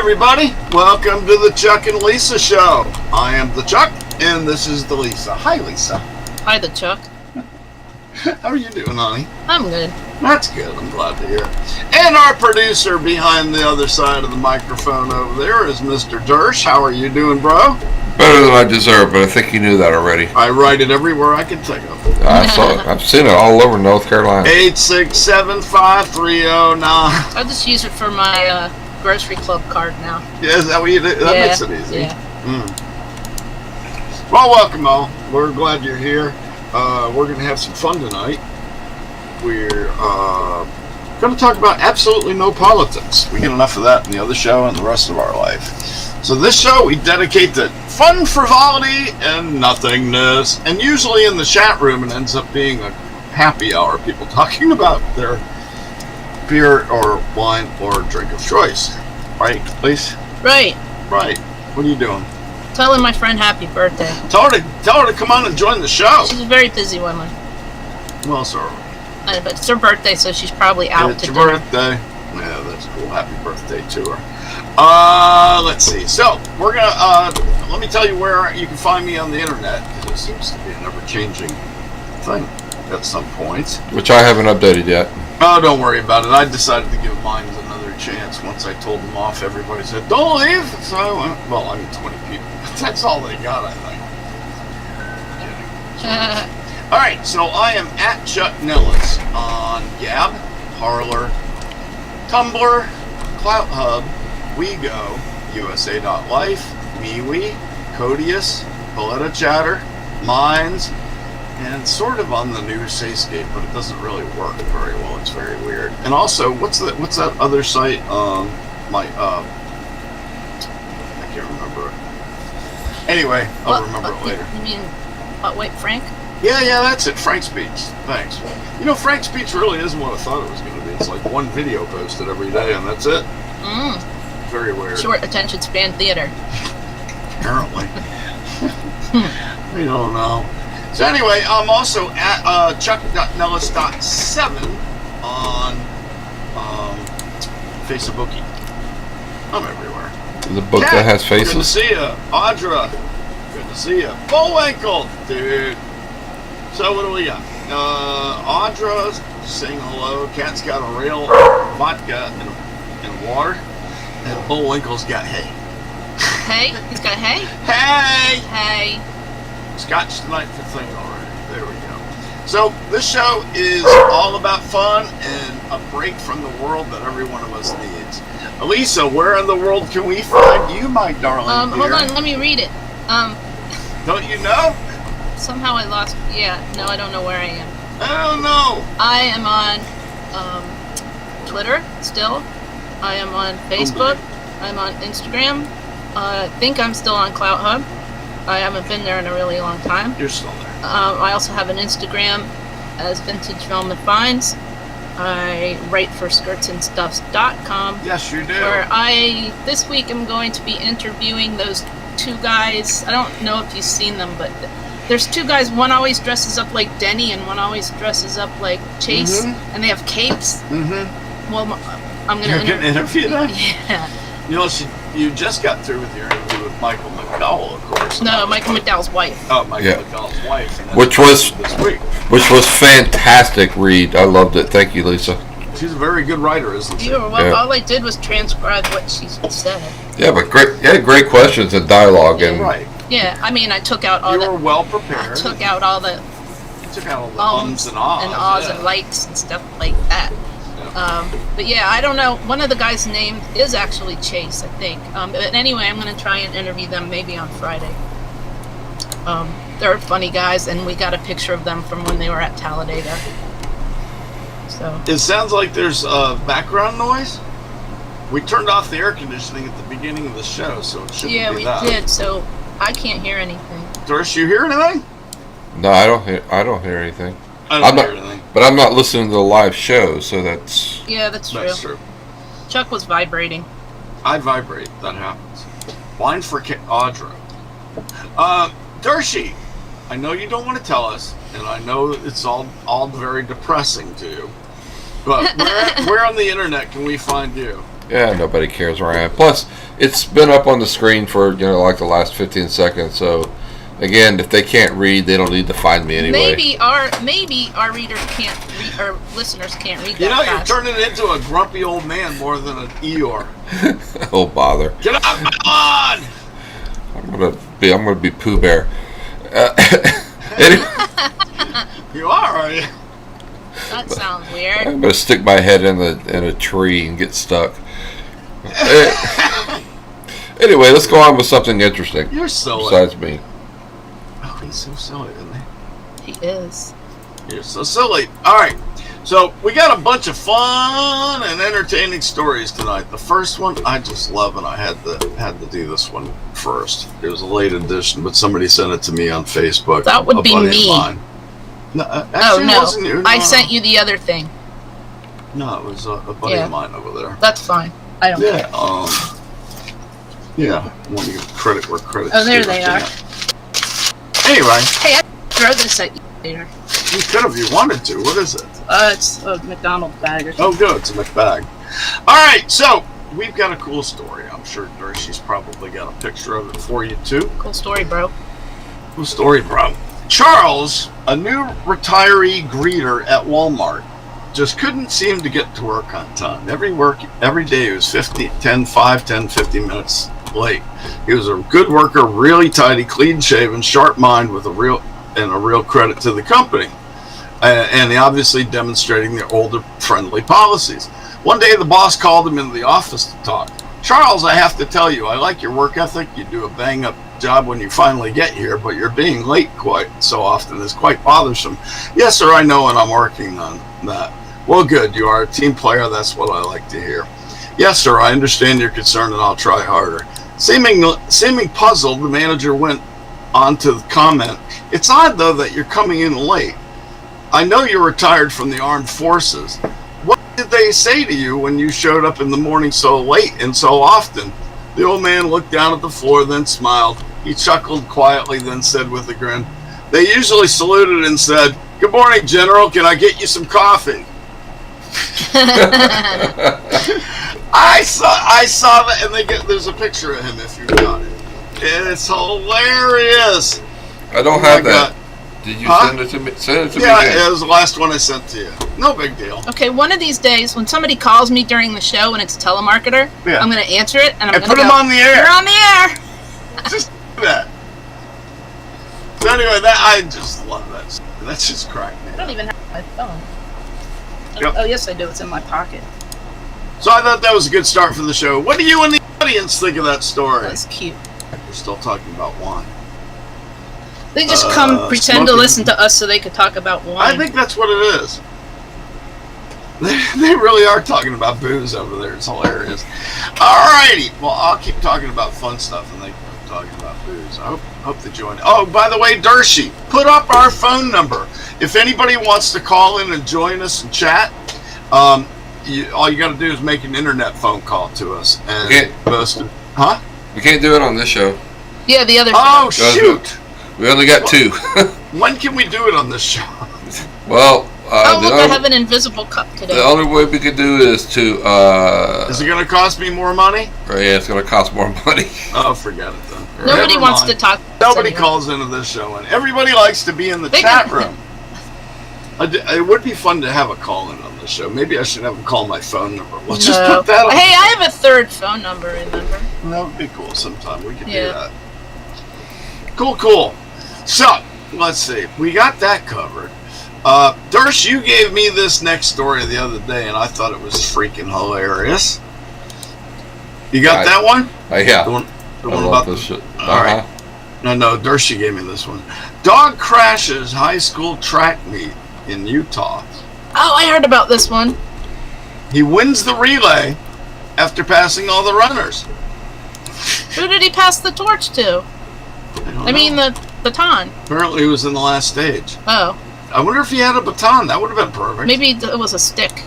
everybody. Welcome to the Chuck and Lisa Show. I am the Chuck, and this is the Lisa. Hi, Lisa. Hi, the Chuck. How are you doing, honey? I'm good. That's good. I'm glad to hear it. And our producer behind the other side of the microphone over there is Mr. Dersh. How are you doing, bro? Better than I deserve, but I think you knew that already. I write it everywhere I can think of. I saw it. I've seen it all over North Carolina. 8675309. I just use it for my grocery club card now. Yeah, is that what you do? That makes it easy. Yeah. Well, welcome all. We're glad you're here. We're going to have some fun tonight. We're going to talk about absolutely no politics. We get enough of that in the other show and the rest of our life. So this show we dedicate to fun, frivolity, and nothingness. And usually in the chat room it ends up being a happy hour. People talking about their beer or wine or drink of choice. Right, Lise? Right. Right. What are you doing? Telling my friend happy birthday. Tell her to come on and join the show. She's a very busy woman. Well, so But it's her birthday, so she's probably out it's to your dinner. birthday. Yeah, that's cool. Happy birthday to her. Let's see. So we're gonna let me tell you where you can find me on the internet, because it seems to be an ever-changing thing at some point. Which I haven't updated yet. Oh, don't worry about it. I decided to give mine another chance. Once I told them off, everybody said, "Don't leave." So I went. Well, I mean, 20 people. That's all they got, I think. Kidding. All right, so I am at Chuck Nellis on Gab, Parler, Tumblr, CloutHub, WeGo, USA.life, MeWe, Codius, Paletta Chatter, Minds, and sort of on the new Sayscape, but it doesn't really work very well. It's very weird. And also, what's that other site? I can't remember it. Anyway, I'll remember it later. You mean, wait, Frank? Yeah, that's it. Frank Speech. Thanks. You know, Frank Speech really isn't what I thought it was going to be. It's like one video posted every day, and that's it. Very weird. Short attention span theater. Apparently. We don't know. So anyway, I'm also at chuck.nellis.7 on Facebooky. I'm everywhere. The book Kat, that has good to faces. see you. Audra, good to see you. Bullwinkle, dude. So what do we got? Audra's saying hello. Kat's got a real vodka and water. And Bullwinkle's got hay. Hey? He's got hay? Hey! Hey. Scotch tonight for thing already. There we go. So this show is all about fun and a break from the world that every one of us needs. Elisa, where in the world can we find you, my darling dear? Hold on, let me read it. Don't you know? Somehow I lost. Yeah, no, I don't know where I am. I don't know. I am on Twitter still. I am on Facebook. I'm on Instagram. I think I'm still on CloutHub. I haven't been there in a really long time. You're still there. I also have an Instagram as Vintage Film and Finds. I write for skirtsandstuffs.com. Yes, you do. Where this week I'm going to be interviewing those two guys. I don't know if you've seen them, but there's two guys. One always dresses up like Denny, and one always dresses up like Chase, and they have capes. Well, I'm going to interview them? Yeah. You know, you just got through with your interview with Michael McDowell, of course. No, Michael McDowell's wife. Oh, Michael McDowell's wife. And Which was this week. Which was fantastic read. I loved it. Thank you, Lisa. She's a very good writer, isn't she? All I did was transcribe what she said. Yeah, but great questions and dialogue and Right. Yeah, I mean, I took out all You were well prepared. I took out all the took out all the ums and ahs. and lights and stuff like that. But yeah, I don't know. One of the guys' name is actually Chase, I think. But anyway, I'm going to try and interview them maybe on Friday. They're funny guys, and we got a picture of them from when they were at Talladega. So it sounds like there's background noise. We turned off the air conditioning at the beginning of the show, so it shouldn't be that. Yeah, we did. So I can't hear anything. Doris, you hear anything? no, I don't hear anything. I don't hear anything. But I'm not listening to the live show, so that's. Yeah, that's true. That's true. Chuck was vibrating. I vibrate. That happens. Wine for Audra. Dershi, I know you don't want to tell us, and I know it's all very depressing to you. But where on the internet can we find you? Yeah, nobody cares where I am. Plus, it's been up on the screen for like the last 15 seconds. So, again, if they can't read, they don't need to find me anyway. Maybe our readers can't read, our listeners can't read that. You know, fast. you're turning into a grumpy old man more than an Eeyore. Oh bother! Get off my lawn! I'm gonna be Pooh Bear. Anyway, You are you? That sounds weird. I'm gonna stick my head in a tree and get stuck. Anyway, let's go on with something interesting. You're silly. Besides me. Oh, he's so silly, isn't he? He is. You're so silly. All right. So we got a bunch of fun and entertaining stories tonight. The first one I just love, and I had to do this one first. It was a late edition, but somebody sent it to me on Facebook. That would a be buddy of me. mine. No, Oh actually, it no, wasn't you. I sent you the other thing. No, it was a buddy Yeah. of mine over there. That's fine. I don't care. Yeah. I want to give credit where credit's Oh, there due, they are. Anyway, Hey, I throw this at you later. you could have if you wanted to. What is it? It's a McDonald's bag or something. Oh, good. It's a McBag. All right, so we've got a cool story. I'm sure Darcy's probably got a picture of it for you, too. Cool story, bro. Cool story, bro. Charles, a new retiree greeter at Walmart, just couldn't seem to get to work on time. Every day he was 15 minutes late. He was a good worker, really tidy, clean shaven, sharp mind with a real credit to the company. And he obviously demonstrating their older friendly policies. One day the boss called him into the office to talk. Charles, I have to tell you, I like your work ethic. You do a bang up job when you finally get here, but you're being late quite so often is quite bothersome. Yes, sir, I know, and I'm working on that. Well, good. You are a team player. That's what I like to hear. Yes, sir, I understand your concern, and I'll try harder. Seeming puzzled, the manager went on to comment. It's odd, though, that you're coming in late. I know you're retired from the armed forces. What did they say to you when you showed up in the morning so late and so often? The old man looked down at the floor, then smiled. He chuckled quietly, then said with a grin, they usually saluted and said, good morning, General. Can I get you some coffee? I saw that, and there's a picture of him if you got it. It's hilarious. I don't have that. Did you send it to me? Send it to me again. Yeah, it was the last one I sent to you. No big deal. Okay, one of these days, when somebody calls me during the show and it's a telemarketer, Yeah. I'm going to answer it and I'm going to put him on the air. You're on the air. Just do that. So anyway, I just love that. That's just crack me I don't even have my phone. Yep. Oh, yes, I do. It's in my pocket. So I thought that was a good start for the show. What do you and the audience think of that story? That's cute. We're still talking about wine. They just come pretend to smoking. listen to us so they could talk about wine. I think that's what it is. They really are talking about booze over there. It's hilarious. Alrighty. Well, I'll keep talking about fun stuff and they keep talking about booze. I hope they join. Oh, by the way, Darcy, put up our phone number. If anybody wants to call in and join us and chat, all you got to do is make an internet phone call to us. And huh? We can't do it on this show. Yeah, the other Oh, show. shoot. We only got 2. When can we do it on this show? Well, Look, I have an invisible cup today. the only way we can do it is to. Is it going to cost me more money? Yeah, it's going to cost more money. Oh, forget it then. Nobody Never wants mind. to talk. Nobody anyway. calls into this show, and everybody likes to be in the They chat do. room. It would be fun to have a call in on the show. Maybe I should have them call my phone number. We'll just No. put that on. Hey, I have a third phone number, remember? That would be cool sometime. We could Yeah. do that. Cool. So, let's see. We got that covered. Darsh, you gave me this next story the other day, and I thought it was freaking hilarious. You got that one? Yeah. The one I about love the... this shit. All right. No, Darcy gave me this one. Dog crashes high school track meet in Utah. Oh, I heard about this one. He wins the relay after passing all the runners. Who did he pass the torch to? I I mean, the baton. Apparently he was in the last stage. Oh, I wonder if he had a baton. That would have been perfect. maybe it was a stick.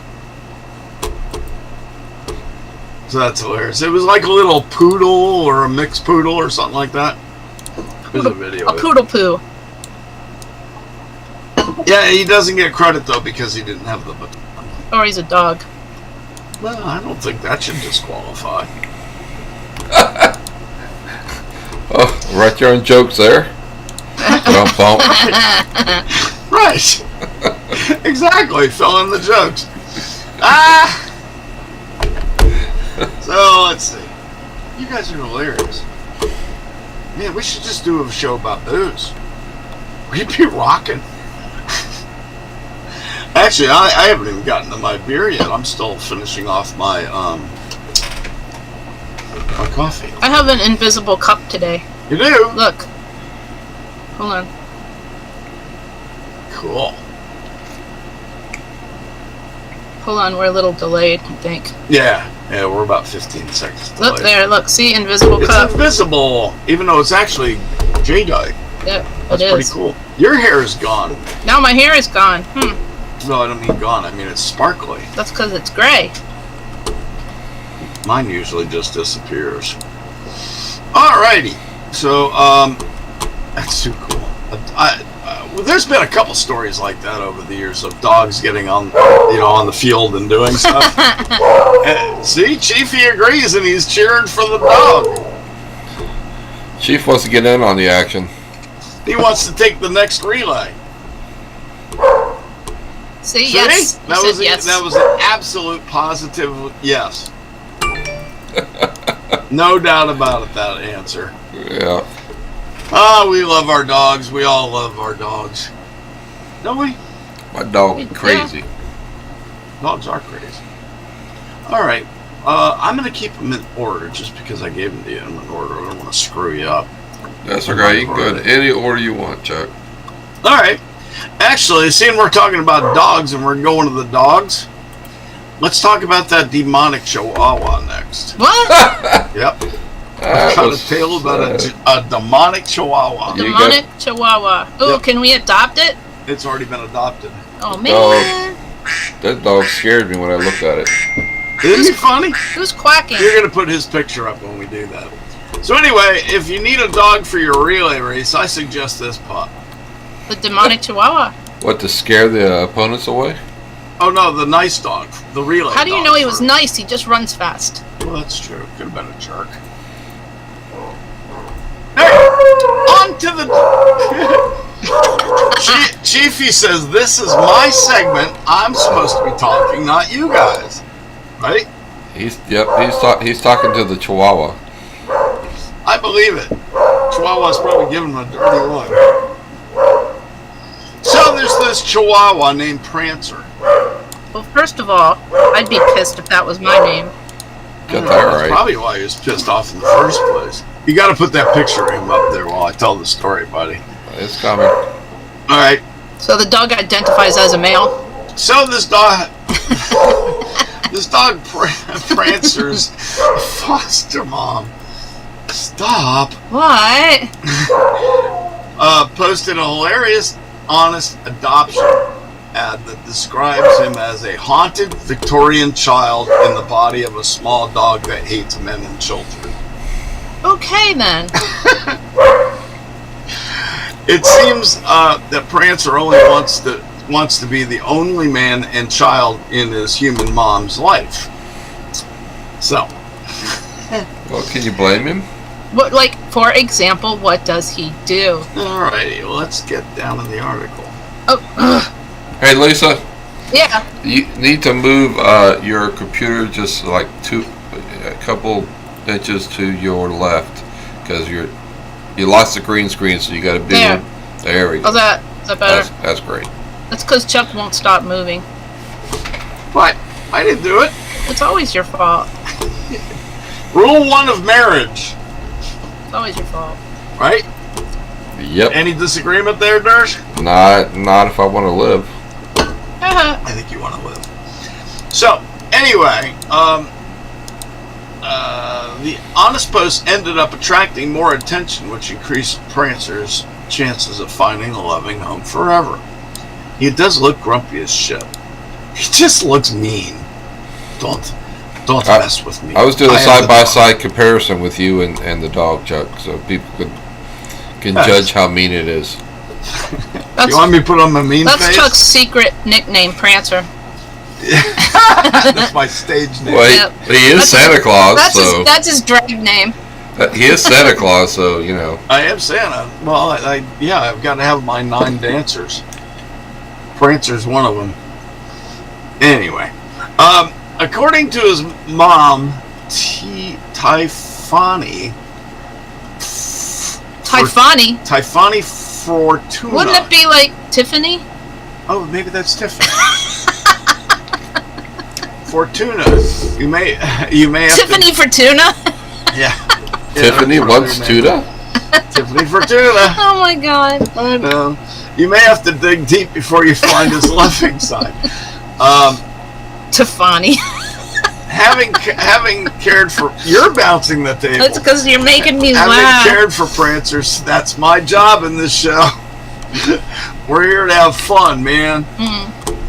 So that's hilarious. It was like a little poodle or a mixed poodle or something like that. There's a video A of it. poodle poo. Yeah, he doesn't get credit though because he didn't have the baton. Or he's a dog. Well, I don't think that should disqualify. Oh, write your own jokes there. Bump, bump. Right. Exactly. Fill in the jokes. So let's see. You guys are hilarious. Man, we should just do a show about booze. We'd be rocking. Actually, I haven't even gotten to my beer yet. I'm still finishing off my my coffee. I have an invisible cup today. You do? Look. Hold on. Cool. Hold on, we're a little delayed, I think. Yeah, we're about 15 seconds delayed. Look there, look, see, invisible It's cup. invisible, even though it's actually jadeite. Yep, That's it is. pretty cool. Your hair is gone. Now my hair is gone. No, I don't mean gone. I mean it's sparkly. That's because it's gray. Mine usually just disappears. Alrighty. So, that's too cool. Well, there's been a couple stories like that over the years of dogs getting on the field and doing stuff. See, Chiefy agrees and he's cheering for the dog. Chief wants to get in on the action. He wants to take the next relay. See, yes. See? You That said was yes. that was an absolute positive yes. No doubt about it, that answer. Yeah. We love our dogs. We all love our dogs. Don't we? My dog is crazy. Dogs are crazy. Alright. I'm going to keep them in order just because I gave them to you in order. I don't want to screw you up. That's okay. You can go in any order you want, Chuck. Alright. Actually, seeing we're talking about dogs and we're going to the dogs, let's talk about that demonic chihuahua next. What? Yep. That Got a was, tale about a demonic chihuahua. You Demonic chihuahua. Ooh, Yep. can we adopt it? It's already been adopted. Oh, man. that dog scared me when I looked at it. Isn't he funny? Who's quacking? You're going to put his picture up when we do that. So anyway, if you need a dog for your relay race, I suggest this pup. The demonic chihuahua. What, to scare the opponents away? Oh no, the nice dog. The relay How do you dog know he was for- nice? He just runs fast. Well, that's true. Could have been a jerk. Hey, on to the... Chiefy says, this is my segment. I'm supposed to be talking, not you guys. Right? He's talking to the Chihuahua. I believe it. Chihuahua's probably giving him a dirty look. So there's this Chihuahua named Prancer. Well, first of all, I'd be pissed if that was my name. Got that That's right. probably why he was pissed off in the first place. You got to put that picture of him up there while I tell the story, buddy. It's coming. All right. So the dog identifies as a male. So this dog, Prancer's foster mom. Stop. What? Posted a hilarious, honest adoption ad that describes him as a haunted Victorian child in the body of a small dog that hates men and children. Okay, then. It seems that Prancer only wants to be the only man and child in his human mom's life. So, Well, can you blame him? What, like, for example, what does he do? alrighty, well, let's get down in the article. Oh, Hey, Lisa, yeah. you need to move your computer just like a couple inches to your left because you lost the green screen, so you got to do There. There we go. Is that better? That's great. That's because Chuck won't stop moving. What? I didn't do it. It's always your fault. Rule 1 of marriage, It's always your fault. right? Yep. Any disagreement there, Dersh? Not if I want to live. I think you want to live. So, anyway, the Honest Post ended up attracting more attention, which increased Prancer's chances of finding a loving home forever. He does look grumpy as shit. He just looks mean. Don't mess with me. I was doing a am the side-by-side comparison with you and the dog, Chuck, so people can Nice. judge how mean it is. dog. That's, You want me to put on my mean that's face? Chuck's secret nickname, Prancer. That's my stage name. Well, Yep. he is Santa Claus, That's his drag name. he is Santa Claus, so you know. I am Santa. Well, I've got to have my 9 dancers. Prancer's one of them. Anyway, according to his mom, Typhani Fortuna. Wouldn't it be like Tiffany? Oh, maybe that's Tiffany. Fortuna. You may have Tiffany Fortuna? Yeah. Tiffany wants tuna? Tiffany Fortuna. Oh my god. I know. You may have to dig deep before you find his loving side. Tiffany. Having cared for, you're bouncing the table. That's because you're making me Having laugh. cared for prancers, that's my job in this show. We're here to have fun, man.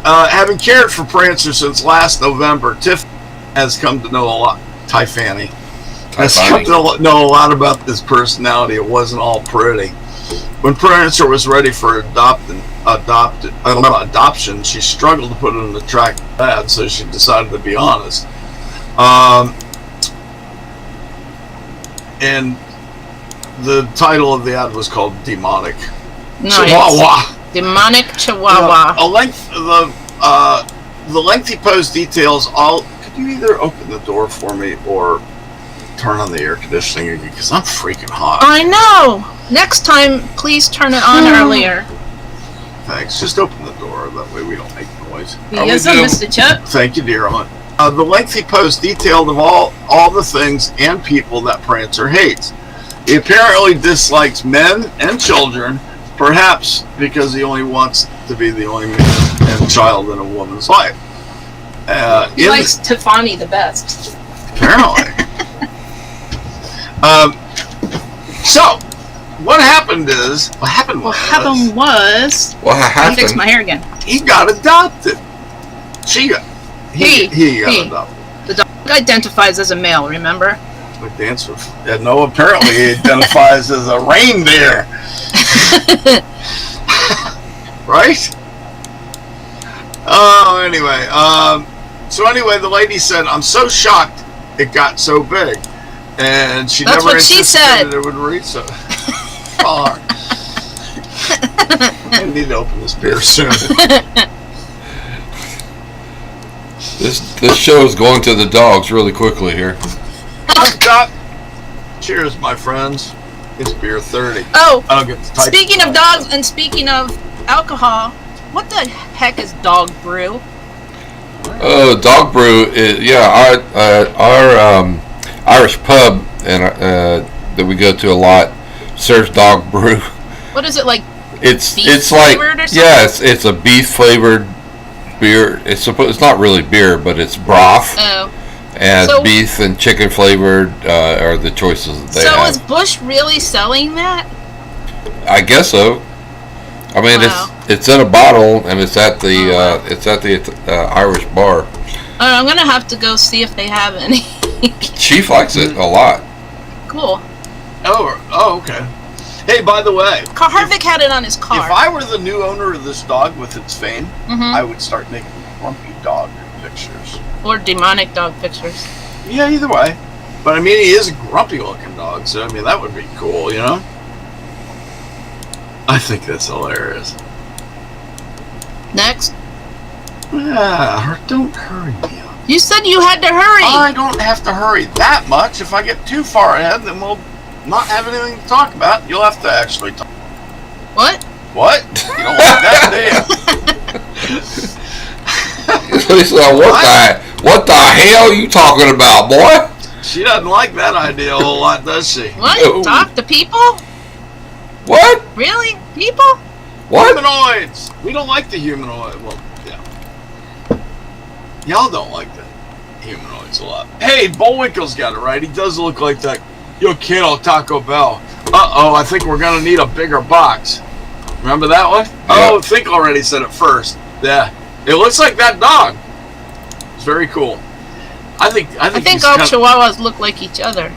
Having cared for prancers since last November, Tiff has come to know a lot. Typhani has come to know a lot about this personality. It wasn't all pretty. When Prancer was ready for adoption, she struggled to put it in the track ad, so she decided to be honest. And the title of the ad was called Demonic Chihuahua. Demonic Chihuahua. The lengthy post details all. Could you either open the door for me or turn on the air conditioning again? Because I'm freaking hot. I know. Next time, please turn it on earlier. Thanks. Just open the door. That way we don't make noise. Yes, Mr. Chuck. Thank you, dear. The lengthy post detailed of all the things and people that Prancer hates. He apparently dislikes men and children, perhaps because he only wants to be the only man and child in a woman's life. He likes Tiffany the best. Apparently. So, what happened was... What happened was... I fixed my hair again. He got adopted. He got adopted. The dog identifies as a male, remember? Apparently he identifies as a reindeer. Right? Oh, anyway. Anyway, the lady said, I'm so shocked it got so big. And she That's never what she said. it would reach so far. I need to open this beer soon. This show is going to the dogs really quickly here. Cheers, my friends. It's beer 30. Oh, I'll get the speaking of dogs and speaking of alcohol, what the heck is dog brew? Dog brew is our Irish pub and that we go to a lot serves dog brew. What is it like? It's like or something? it's a beef flavored beer. It's not really beer, but it's broth. Oh. And beef and chicken flavored are the choices that they have. So is Bush really selling that? I guess so. I mean, it's in a bottle and it's at the Irish bar. I'm gonna have to go see if they have any. Chief likes it a lot. Cool. Oh, okay. Hey, by the way, Harvick had it on his car. If I were the new owner of this dog with its fame, I would start making grumpy dog pictures. Or demonic dog pictures. Yeah, either way. But I mean, he is a grumpy looking dog, so I mean, that would be cool, you know? I think that's hilarious. Next. Don't hurry me up. You said you had to hurry. I don't have to hurry that much. If I get too far ahead, then we'll not have anything to talk about. You'll have to actually talk. What? What? You don't like that, do you? What the hell are you talking about, boy? She doesn't like that idea a whole lot, does she? What? No. Talk to people? What? Really? People? What? Humanoids! We don't like the humanoid. Well, yeah. Y'all don't like the humanoids a lot. Hey, Bullwinkle's got it right. He does look like that. Yo quiero Taco Bell. Uh-oh, I think we're going to need a bigger box. Remember that one? Yeah. Oh, Think already said it first. Yeah. It looks like that dog. It's very cool. I think all Chihuahuas look like each other.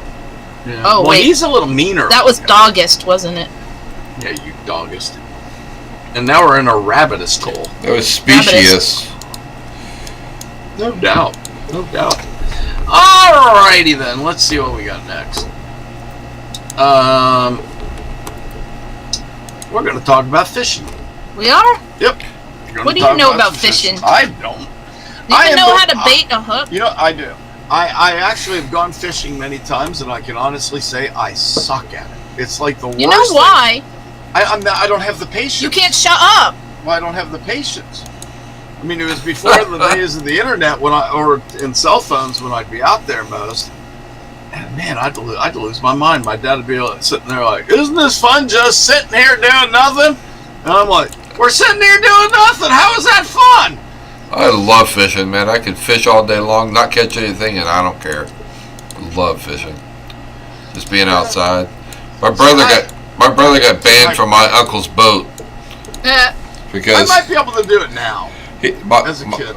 Yeah. Oh, well, wait. he's a little meaner. That was Doggist, wasn't it? Yeah, you doggist. And now we're in a rabbitist hole. That was specious. No doubt. No doubt. Alrighty then. Let's see what we got next. We're going to talk about fishing. We are? Yep. What do you know about fishing? I don't. Do you even know how to bait a hook? You know, I do. I actually have gone fishing many times, and I can honestly say I suck at it. It's like the worst. You know why? I don't have the patience. You can't shut up. Well, I don't have the patience. I mean, it was before the days of the internet or in cell phones when I'd be out there most. And man, I'd lose my mind. My dad would be sitting there like, "Isn't this fun? Just sitting here doing nothing?" And I'm like, "We're sitting here doing nothing. How is that fun?" I love fishing, man. I could fish all day long, not catch anything, and I don't care. Love fishing. Just being outside. My brother got banned from my uncle's boat because I might be able to do it now as a kid.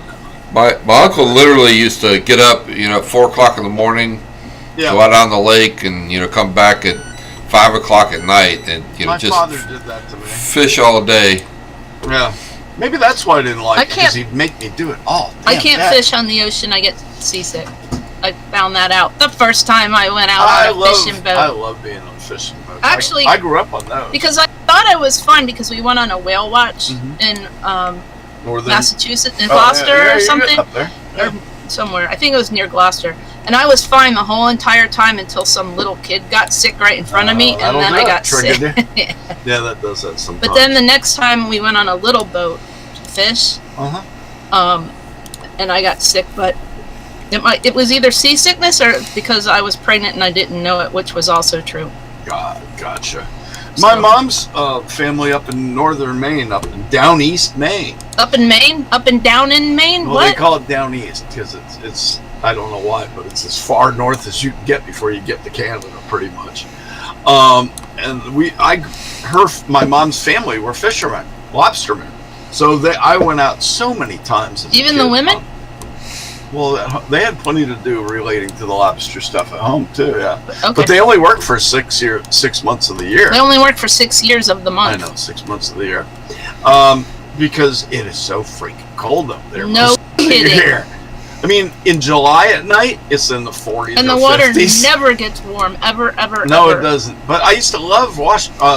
My uncle literally used to get up, at 4 o'clock in the morning, go out on the lake, and come back at 5 o'clock at night, and my just father did that to me. Fish all day. Yeah. Maybe that's why I didn't like it, because he'd make me do it all. I can't fish on the ocean. I get seasick. I found that out the first time I went out on a fishing boat. I love being on a fishing boat. Actually, I grew up on those. Because I thought it was fun because we went on a whale watch in Massachusetts, in Gloucester or something. Up there. Yeah. Or somewhere. I think it was near Gloucester. And I was fine the whole entire time until some little kid got sick right in front of me, and then I got sick. Yeah, that does that sometimes. But then the next time we went on a little boat to fish, and I got sick, but it was either seasickness or because I was pregnant and I didn't know it, which was also true. Gotcha. My mom's family up in northern Maine, up in down east Maine. Up in Maine? Up and down in Maine? Well, what? They call it down east because it's I don't know why, but it's as far north as you can get before you get to Canada, pretty much. And my mom's family were fishermen, lobstermen. So I went out so many times. Even the women? Well, they had plenty to do relating to the lobster stuff at home too. Yeah, okay. But they only worked for 6 months of the year. They only worked for 6 years of the month. I know, 6 months of the year, because it is so freaking cold up there. No kidding. Here. I mean, in July at night, it's in the 40s. And the water never gets warm, ever. No, it doesn't. But I used to love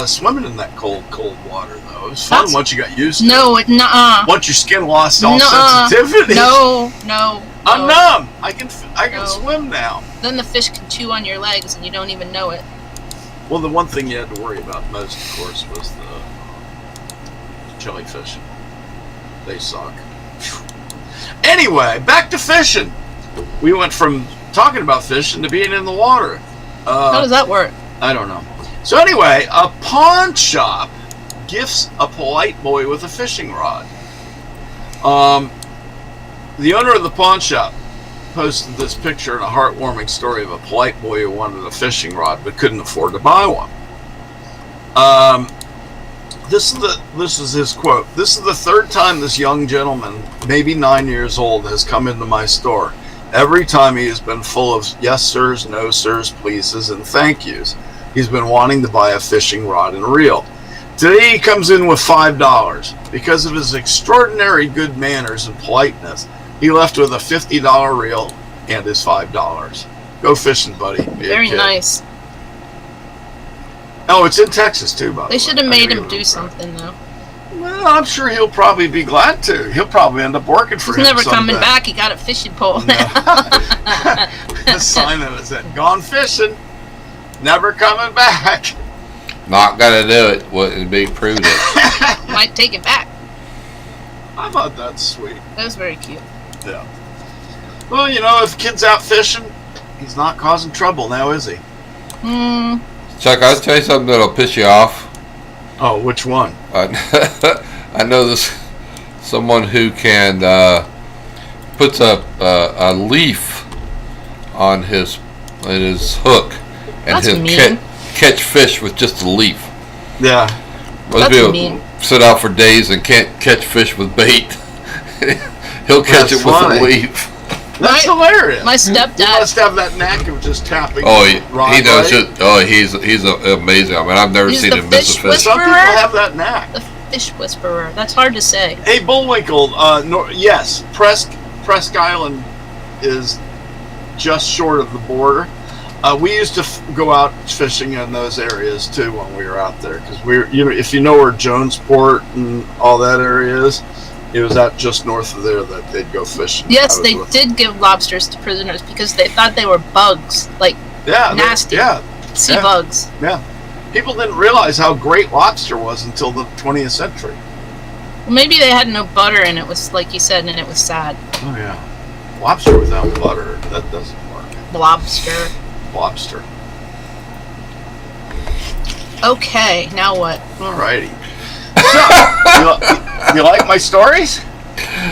swimming in that cold water, though. It was fun once you got used to it. No, once your skin lost all sensitivity. No. I'm numb. I can swim now. Then the fish can chew on your legs, and you don't even know it. Well, the one thing you had to worry about most, of course, was the jellyfish. They suck. Anyway, back to fishing. We went from talking about fishing to being in the water. How does that work? I don't know. So anyway, a pawn shop gifts a polite boy with a fishing rod. The owner of the pawn shop posted this picture and a heartwarming story of a polite boy who wanted a fishing rod but couldn't afford to buy one. This is his quote. "This is the third time this young gentleman, maybe 9 years old, has come into my store. Every time he has been full of yes sirs, no sirs, pleases, and thank yous. He's been wanting to buy a fishing rod and reel. Today he comes in with $5. Because of his extraordinary good manners and politeness, he left with a $50 reel and his $5. Go fishing, buddy." Very nice. Oh, it's in Texas too, by the way. They should have made him do something, though. Well, I'm sure he'll probably be glad to. He'll probably end up working for him. He's never coming someday. back. He got a fishing pole. No. The sign that said, "Gone fishing, never coming back." Not gonna do it. Wouldn't be prudent. Might take it back. I thought that's sweet. That was very cute. Yeah. Well, if kid's out fishing, he's not causing trouble now, is he? Chuck, I'll tell you something that'll piss you off. Oh, which one? I know this someone who can puts a leaf on his hook, and he'll catch fish with just a leaf. Yeah. Most people sit out for days and can't catch fish with bait. He'll catch it with a leaf. That's hilarious. My stepdad. He must have that knack of just tapping. Oh, he knows it. Oh, he's amazing. I mean, I've never seen him miss a fish. Some people have that knack. The fish whisperer. That's hard to say. Hey, Bullwinkle. Yes, press Presque Island is just short of the border. We used to go out fishing in those areas too when we were out there, because if you know where Jonesport and all that area is, it was out just north of there that they'd go fishing. Yes, they did give lobsters to prisoners because they thought they were bugs, like nasty sea bugs. Yeah, people didn't realize how great lobster was until the 20th century. Well, maybe they had no butter, and it was like you said, and it was sad. Oh yeah, lobster without butter, that doesn't work. Lobster. Okay, now what? Alrighty. So, you like my stories?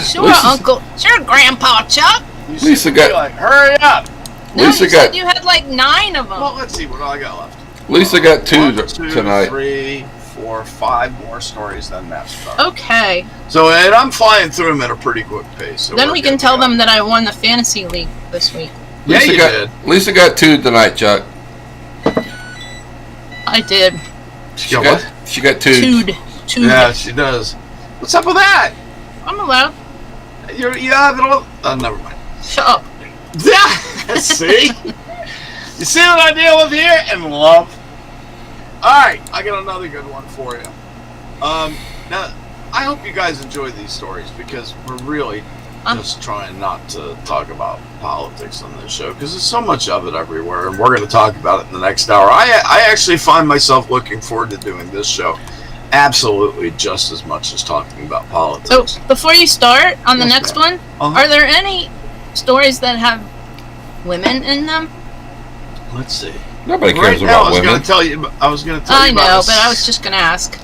Sure, Uncle. Sure, Grandpa Chuck. Lisa got. Like, hurry up. No, Lisa you said you had like 9 of them. Well, let's see what I got left. Lisa got 2 1, 2, tonight. 3, 4, 5 more stories than NASCAR. Okay. So, and I'm flying through them at a pretty quick pace. So Then we can tell them that I won the fantasy league this week. Yeah, Lisa you did. Lisa got 2 tonight, Chuck. I did. She got what? She got 2. Tood. Yeah, she does. What's up with that? I'm allowed. You have it all. Oh, never mind. Shut up. See? You see what I deal with here? And love. Alright, I got another good one for you. Now, I hope you guys enjoy these stories, because we're really just trying not to talk about politics on this show, because there's so much of it everywhere, and we're going to talk about it in the next hour. I actually find myself looking forward to doing this show absolutely just as much as talking about politics. So, before you start on the next one, are there any stories that have women in them? Let's see. Nobody cares about women. I was going to tell you. I know, but I was just going to ask.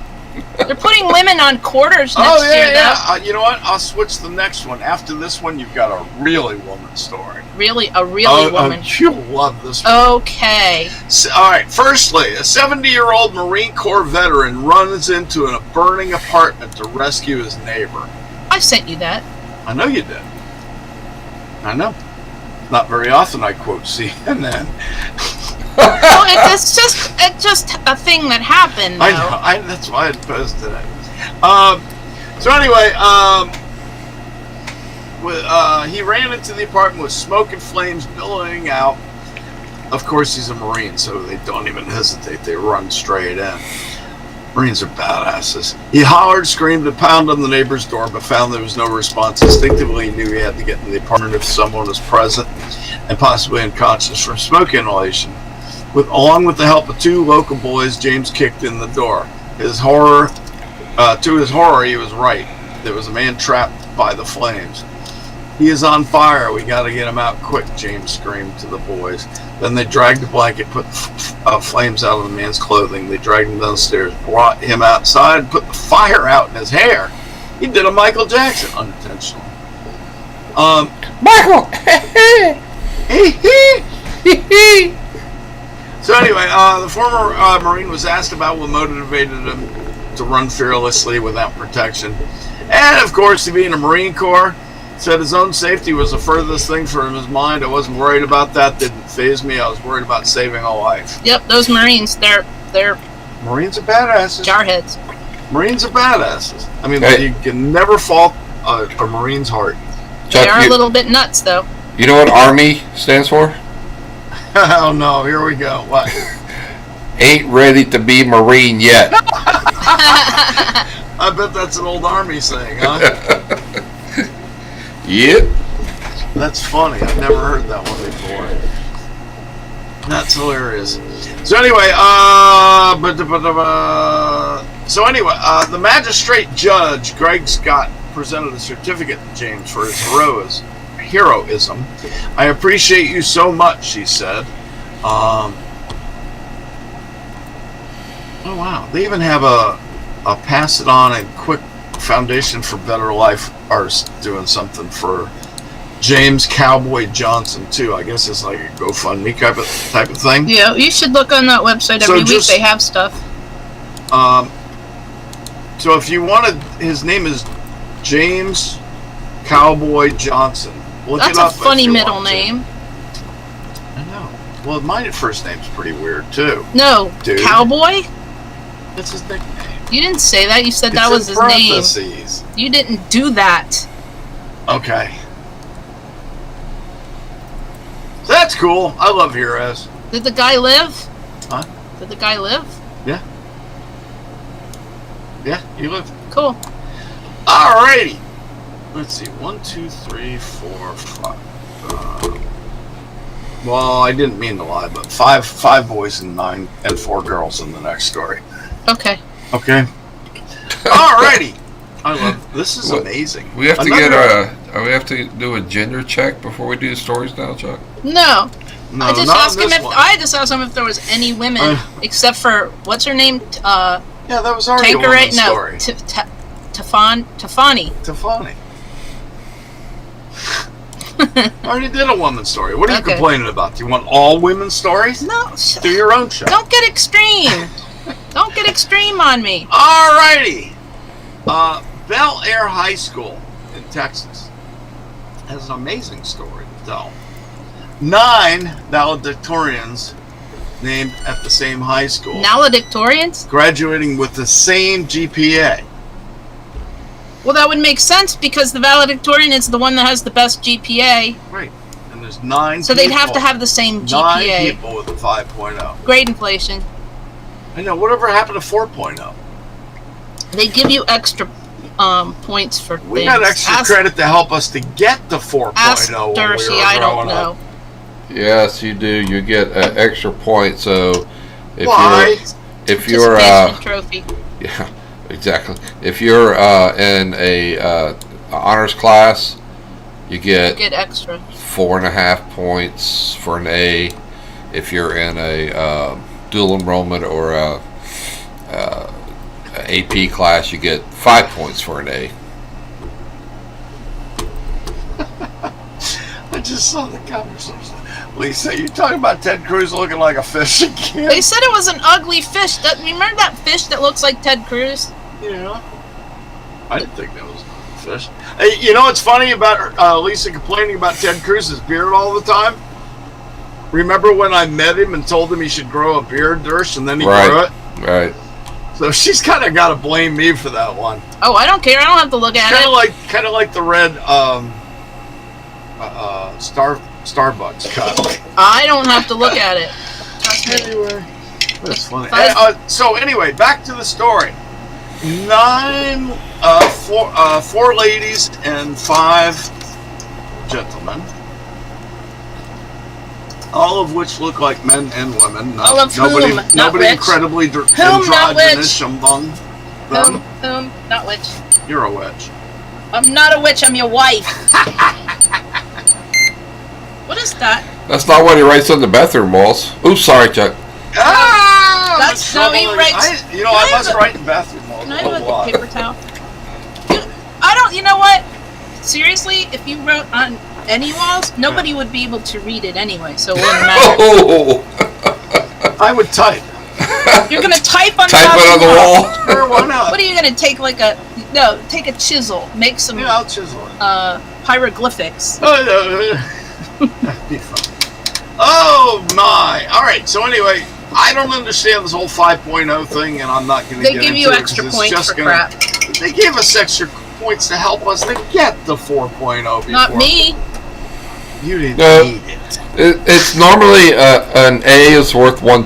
They're putting women on quarters next year, though. You know what? I'll switch the next one. After this one, you've got a really woman story. Really? A really woman? You'll love this one. Okay. So, all right. Firstly, a 70-year-old Marine Corps veteran runs into a burning apartment to rescue his neighbor. I sent you that. I know you did. I know. Not very often I quote CNN. Well, it's just a thing that happened, though. I know. That's why I posted it. So anyway, he ran into the apartment with smoke and flames billowing out. Of course, he's a Marine, so they don't even hesitate. They run straight in. Marines are badasses. He hollered, screamed, and pounded on the neighbor's door, but found there was no response. Instinctively, he knew he had to get into the apartment if someone was present and possibly unconscious from smoke inhalation. Along with the help of 2 local boys, James kicked in the door. To his horror, he was right. There was a man trapped by the flames. He is on fire. We got to get him out quick, James screamed to the boys. Then they dragged the blanket, put flames out of the man's clothing. They dragged him downstairs, brought him outside, put the fire out in his hair. He did a Michael Jackson unintentionally. Michael! So anyway, the former Marine was asked about what motivated him to run fearlessly without protection. And of course, being a Marine Corps, said his own safety was the furthest thing from his mind. I wasn't worried about that. Didn't faze me. I was worried about saving a life. Yep, those Marines, they're Marines are badasses. jarheads. Marines are badasses. I mean, Hey. you can never fault a Marine's heart. They Chuck, are a little bit nuts, though. You know what Army stands for? Oh no, here we go. What? Ain't ready to be Marine yet. I bet that's an old Army saying, huh? Yep. That's funny. I've never heard that one before. That's hilarious. So anyway, the magistrate judge, Greg Scott, presented a certificate to James for his heroism. I appreciate you so much, she said. Oh wow, they even have a pass it on and quick Foundation for Better Life are doing something for James Cowboy Johnson too. I guess it's like a GoFundMe type of thing. Yeah, you should look on that website every week. They have stuff. So if you wanted, his name is James Cowboy Johnson. Look That's it up a funny if you middle want to. name. I know. Well, my first name's pretty weird too. No, Dude. Cowboy? That's his nickname. You didn't say that. You said that was his name. You didn't do that. Okay. That's cool. I love Heroes. Did the guy live? Huh? Did the guy live? Yeah, he lived. Cool. Alrighty. Let's see. 1, 2, 3, 4, 5. Well, I didn't mean to lie, but five boys and 4 girls in the next story. Okay. Okay. Alrighty. I love this. Is amazing. We have to we have to do a gender check before we do the stories now, Chuck. No. No, I just asked him if there was any women except for what's her name? Yeah, that was already a woman's story. Tafani. Tafani. I already did a woman's story. What are you complaining about? Do you want all women's stories? No. Do your own show. Don't get extreme. Don't get extreme on me. Alrighty. Bel Air High School in Texas has an amazing story to tell. 9 valedictorians named at the same high school. Valedictorians? Graduating with the same GPA. Well, that would make sense because the valedictorian is the one that has the best GPA. Right. And there's 9 So they'd have to have the same GPA. 9 people with a 5.0. Grade inflation. I know. Whatever happened to 4.0? They give you extra points for things. We got extra credit to help us to get the 4.0 Ask when we Darcy, were I don't growing know. up. Yes, you do. You get an extra point. So if Why? you're Participation trophy. yeah, exactly. If you're in a honors class, you get extra 4.5 points for an A. If you're in a dual enrollment or a AP class, you get 5 points for an A. I just saw the conversation. Lisa, you talking about Ted Cruz looking like a fish again? They said it was an ugly fish. Remember that fish that looks like Ted Cruz? Yeah. I didn't think that was a fish. Hey, you know what's funny about Lisa complaining about Ted Cruz's beard all the time? Remember when I met him and told him he should grow a beard, Dersh, and then he grew it? Right. So she's kind of got to blame me for that one. Oh, I don't care. I don't have to look at it. Kind of like the red Starbucks cut. I don't have to look at it. Trust me. Anyway, that's funny. So anyway, back to the story. 4 ladies and 5 All gentlemen, all of which look like men and women. All of whom? Nobody incredibly androgynous among them. Whom? Not which. You're a witch. I'm not a witch. I'm your wife. What is that? That's not what he writes on the bathroom walls. Oops, sorry, Chuck. That's no, he writes. I must write in bathroom walls. Can I have a paper towel? You know what? Seriously, if you wrote on any walls, nobody would be able to read it anyway, so it wouldn't matter. I would type. You're gonna type on type it on the wall. Sure, why not? What are you gonna take? Take a chisel, make some. Yeah, I'll chisel it. Hieroglyphics. That'd be fun. Oh my! All right. So anyway, I don't understand this whole 5.0 thing, and I'm not going to get into it. They give you extra points for crap. They gave us extra points to help us to get the 4.0 before. Not me. You didn't need it. It's normally an A is worth 4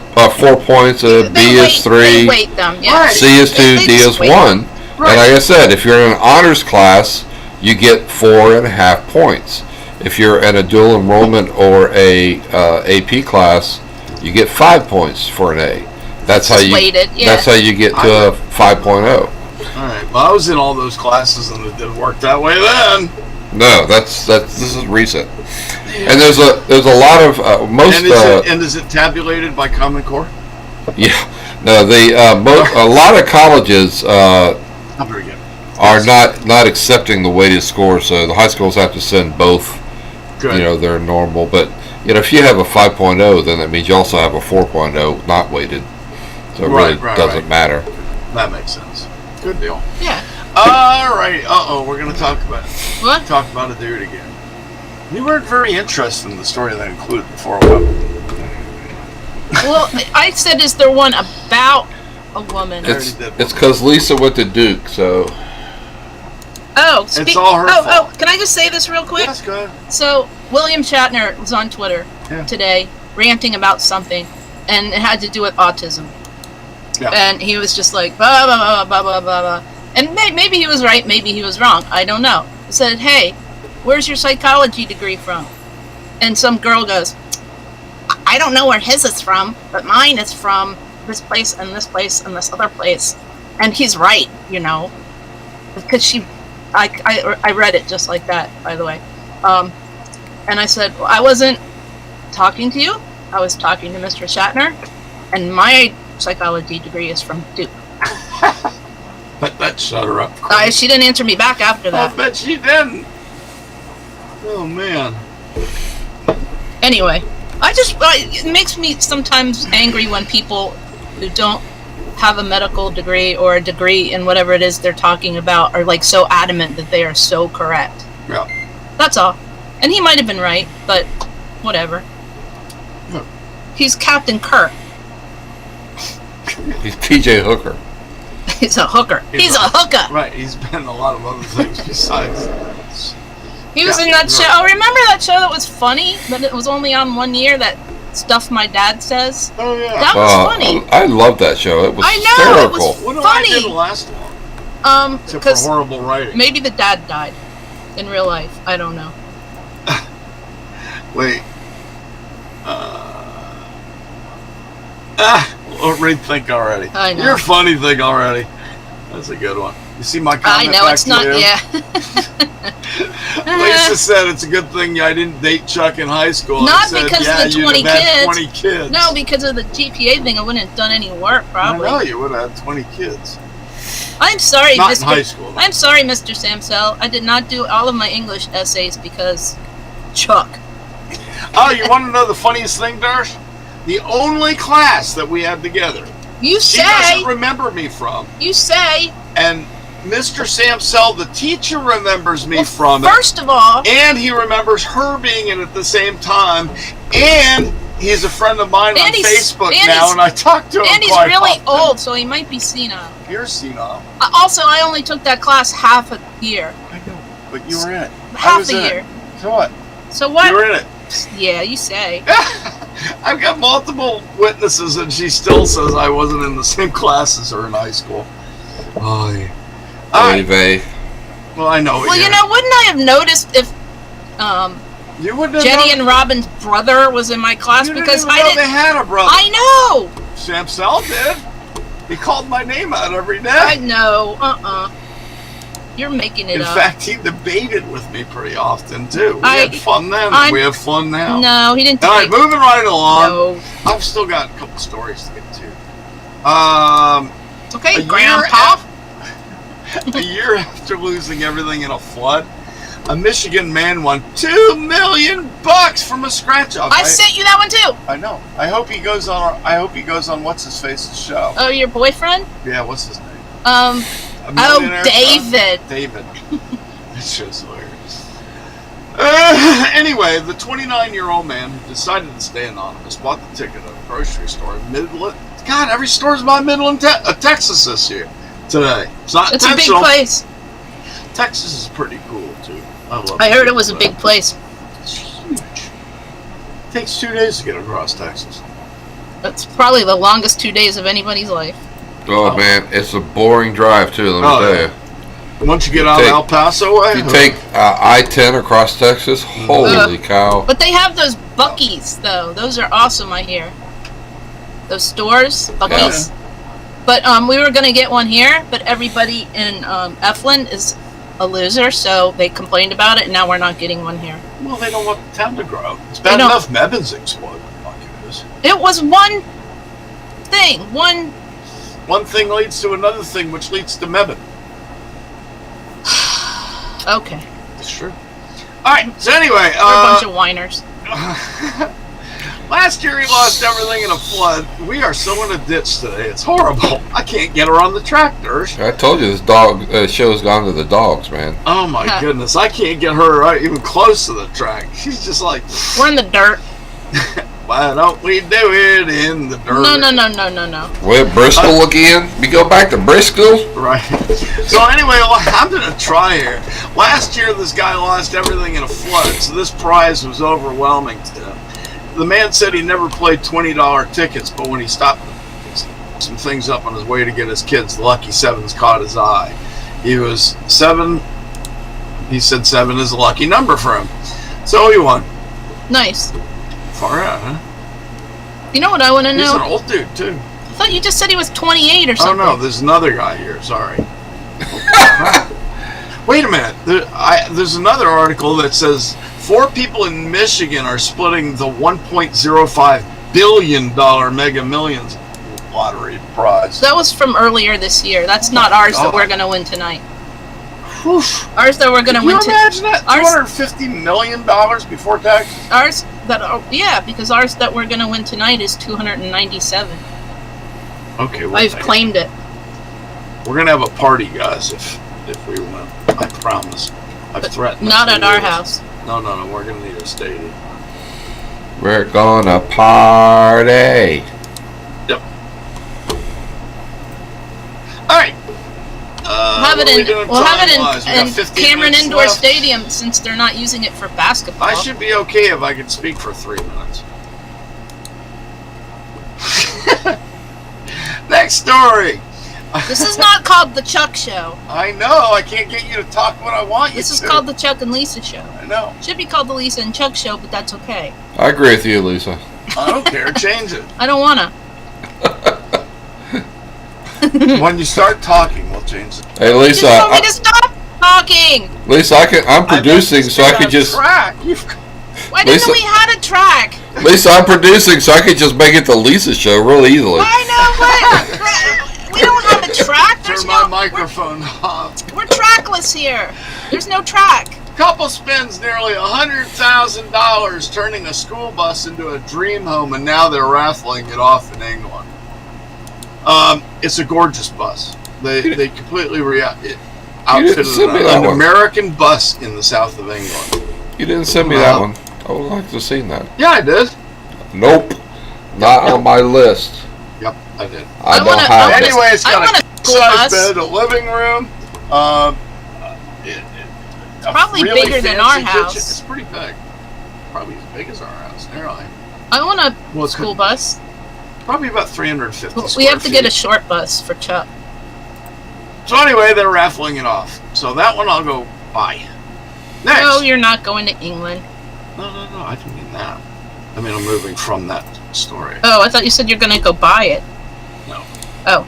points, a B is 3, they weight them, yeah. Right. C is 2, D is 1. Right. And like I said, if you're in an honors class, you get 4.5 points. If you're in a dual enrollment or a AP class, you get 5 points for an A. That's how you. Weighted, yeah. That's how you get to a 5.0. All right. Well, I was in all those classes, and it didn't work that way then. No, this is recent. Yeah. And there's a lot of most. And is it tabulated by Common Core? Yeah. No, a lot of colleges are not accepting the weighted score, so the high schools have to send both. Good. They're normal, but if you have a 5.0, then that means you also have a 4.0 not weighted, so it really doesn't matter. That makes sense. Good deal. Yeah. All right. We're gonna talk about it. What? Talk about a dude again. You weren't very interested in the story that I included before. Well, I said, is there one about a woman? It's because Lisa went to Duke, so. It's all her fault. Can I just say this real quick? Yes, go ahead. So, William Shatner was on Twitter, today ranting about something, and it had to do with autism. Yeah. And he was just like, blah, blah, blah, blah, blah, blah, blah. And maybe he was right, maybe he was wrong. I don't know. He said, hey, where's your psychology degree from? And some girl goes, I don't know where his is from, but mine is from this place and this place and this other place. And he's right, you know. Because I read it just like that, by the way. And I said, well, I wasn't talking to you. I was talking to Mr. Shatner. And my psychology degree is from Duke. But that shut her up. She didn't answer me back after that. I bet she didn't. Oh, man. Anyway, it makes me sometimes angry when people who don't have a medical degree or a degree in whatever it is they're talking about are like so adamant that they are so correct. Yeah. That's all. And he might have been right, but whatever. Yeah. He's Captain Kirk. He's TJ Hooker. He's a hooker. He's a hooker. Right, he's been in a lot of other things besides. He was in that show. right. Oh, remember that show that was funny, but it was only on 1 year, that Stuff My Dad Says? Oh, yeah. That was funny. I loved that show. It was I know, it hysterical. was What did funny. I do the last one? Except for Because horrible writing. maybe the dad died in real life. I don't know. Wait. Rethink already. I know. You're a funny thing already. That's a good one. You see my I comment know back it's to not. you? Yeah. Lisa said it's a good thing I didn't date Chuck in high school. Not I said, because yeah, of the you'd 20 have had kids. 20 kids. No, because of the GPA thing, I wouldn't have done any work. Probably. I know you would have had 20 kids. I'm sorry, Not Mr. in high school. I'm sorry, Mr. Samsel. I did not do all of my English essays because Chuck. Oh, you want to know the funniest thing, Darsh? The only class that we had together, You she say. doesn't remember me from, You say. and Mr. Samsel, the teacher, remembers me Well, from it. first of all, And he remembers her being in it at the same time. And he's a friend of mine on And he's- Facebook and now, he's- and I talk to him and he's quite really often. old, so he might be senile. You're senile. Also, I only took that class half a year. I know, but you were in it. I Half was a in it. year. So what? So what? You were in it. Yeah, you say. I've got multiple witnesses, and she still says I wasn't in the same class as her in high school. Oh, yeah. All right. Anyway, Well, I know. Well, you know, wouldn't I have noticed if you wouldn't have Jenny known- and Robin's brother was in my class? you didn't Because even I know didn't. they had a brother. I know. Sam Sell did. He called my name out every day. I know. You're making it In up. fact, he debated with me pretty often too. We I- had fun then. I'm- We have fun now. No, he didn't. All right, take- moving right along. No. I've still got a couple stories to get to. It's okay, A year Grandpa. A year after losing everything in a flood, a Michigan man won $2 million from a scratch-off. I sent you that one too. I know. I hope he goes on. I hope he goes on what's his face's show. Oh, your boyfriend? Yeah, what's his name? Oh, A millionaire David. son? David. This show's hilarious. Anyway, the 29-year-old man who decided to stay anonymous bought the ticket at a grocery store in Midland. God, every store's by Midland, Texas this year. Today. It's not It's a big intentional. place. Texas is pretty cool, too. I heard it was a big place. It's huge. It takes 2 days to get across Texas. That's probably the longest 2 days of anybody's life. oh man, it's a boring drive too. Let me Oh, tell yeah. you. Once you get out of take- El Paso way, If you take I-10 across Texas, holy cow! But they have those Buc-ee's, though. Those are awesome, I hear. Those stores, Buc-ee's. But we were going to get one here, but everybody in Eflin is a loser, so they complained about it, and now we're not getting one here. well, they don't want the town to grow. It's They bad don't. enough Mebben's exploded like it is. It was one thing, one... One thing leads to another thing, which leads to Mebben. Okay. It's true. All right. So anyway, We're a bunch of whiners. last year he lost everything in a flood. We are still in a ditch today. It's horrible. I can't get her on the tractors. I told you this dog show's gone to the dogs, man. Oh my Huh. goodness! I can't get her even close to the track. She's just like, We're in the dirt. why don't we do it in the dirt? No. Where Bristol again? We go back to Bristol? Right. So anyway, I'm going to try here. Last year, this guy lost everything in a flood, so this prize was overwhelming to him. the man said he never played $20 tickets, but when he stopped some things up on his way to get his kids, the lucky sevens caught his eye. He was 7. He said 7 is a lucky number for him. So he won. Nice. Far out, huh? You know what I want to He's an know? old dude, too. I thought you just said he was 28 or Oh, something. no, there's another guy here. Sorry. Wait a minute. There's another article that says 4 people in Michigan are splitting the $1.05 billion Mega Millions lottery prize. That was from earlier this year. That's not ours that God. we're going to win tonight. Whew. Ours that we're going to Can you win imagine that? Ours- $250 million before tax? because ours that we're going to win tonight is 297. Okay, we'll I've take it. claimed it. We're going to have a party, guys, if we win. I promise. I've But threatened. not us at for our years. house. No. We're going to need a stadium. We're gonna party. Yep. All right. We'll have it in Cameron Indoor Stadium. Stadium since they're not using it for basketball. I should be okay if I could speak for 3 minutes. Next story. This is not called the Chuck Show. I know. I can't get you to talk what I want you This to. is called the Chuck and Lisa Show. I know. Should be called the Lisa and Chuck Show, but that's okay. I agree with you, Lisa. I don't care. Change it. I don't wanna. When you start talking, we'll change it. Hey, You Lisa. told me to stop talking. Lisa, I'm producing, so I could just. Track. Why didn't Lisa- we had a track? Lisa, I'm producing, so I could just make it the Lisa show real easily. I know, but we don't have a track. There's Turn my no. microphone off. We're trackless here. There's no track. Couple spends nearly $100,000 turning a school bus into a dream home, and now they're raffling it off in England. It's a gorgeous bus. They completely outfitted send me that an one. American bus in the south of England. You didn't send me that one. I would like to have seen that. Yeah, I did. Nope. Not on my list. Yep, I did. I don't wanna- have I it. wanna- Anyway, it's I got want a a school size bus. bed, a living room. A Probably really bigger than fancy our kitchen. house. It's pretty big. Probably as big as our house. Nearly. I want a Well, it's school bus. Probably about 350 We square have to get a feet. short bus for Chuck. So anyway, they're raffling it off. So that one I'll go buy. Next. No, you're not going to England. No, I didn't mean that. I mean, I'm moving from that story. Oh, I thought you said you're going to go buy it. No. Oh.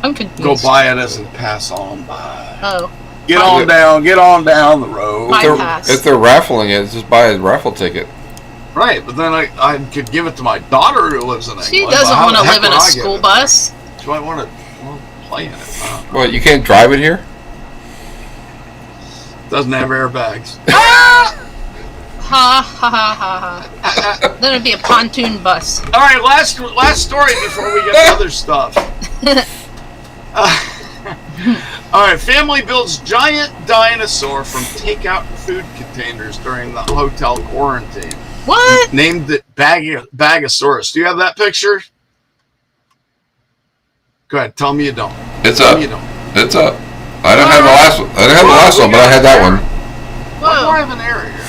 I'm confused. Go buy it as in pass on by. Oh. Get on down the road. Buy- If they're, bypass. if they're raffling it, just buy a raffle ticket. Right, but then I could give it to my daughter who lives in England. She but doesn't how want to the heck live in would a I give school it? bus. She might want to play in it. I don't know. Well, you can't drive it here? Doesn't have airbags. Ha ha ha ha ha. Then it'd be a pontoon bus. All right, last story before we get to other stuff. All right, family builds giant dinosaur from takeout food containers during the hotel quarantine. What? Named it Bagosaurus. Do you have that picture? Go ahead. Tell me you don't. It's Tell up. me you don't. It's up. I don't have the last one. I didn't have the last one, but I had that one. Why do I Whoa. have an error here?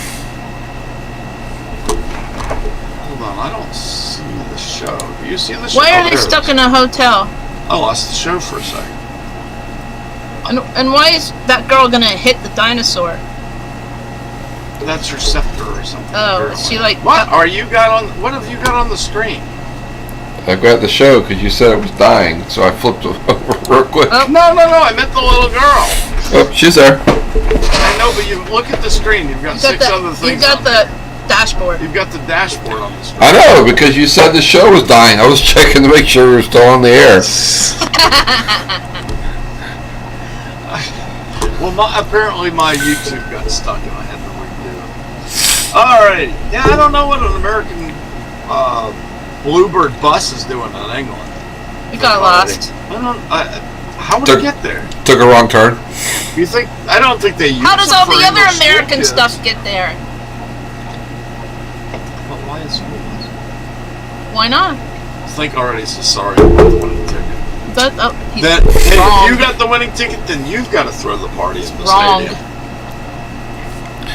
Hold on. I don't see the show. Do you see the show? Why are Oh, they there it stuck is. in a hotel? I lost the show for a second. And why is that girl gonna hit the dinosaur? That's her scepter or something. Oh, is she like? What have you got on the screen? I grabbed the show because you said it was dying, so I flipped it over real quick. Oh. No. I meant the little girl. Oh, she's there. I know, but you look at the screen. You've got You six other got things. the on there. dashboard. You've got the dashboard on the screen. I know, because you said the show was dying. I was checking to make sure we were still on the air. Well, apparently my YouTube got stuck and I had to redo it. Alright. Yeah, I don't know what an American Bluebird bus is doing in England. We got lost. How would Took- it get there? Took a wrong turn. You think? I don't think they use How does it all for the other English school American kids. stuff get there? But why is school bus? Why not? I think already so sorry about the winning ticket. He's Then, hey, wrong. if you got the winning ticket, then you've got to throw the party in the Wrong. stadium.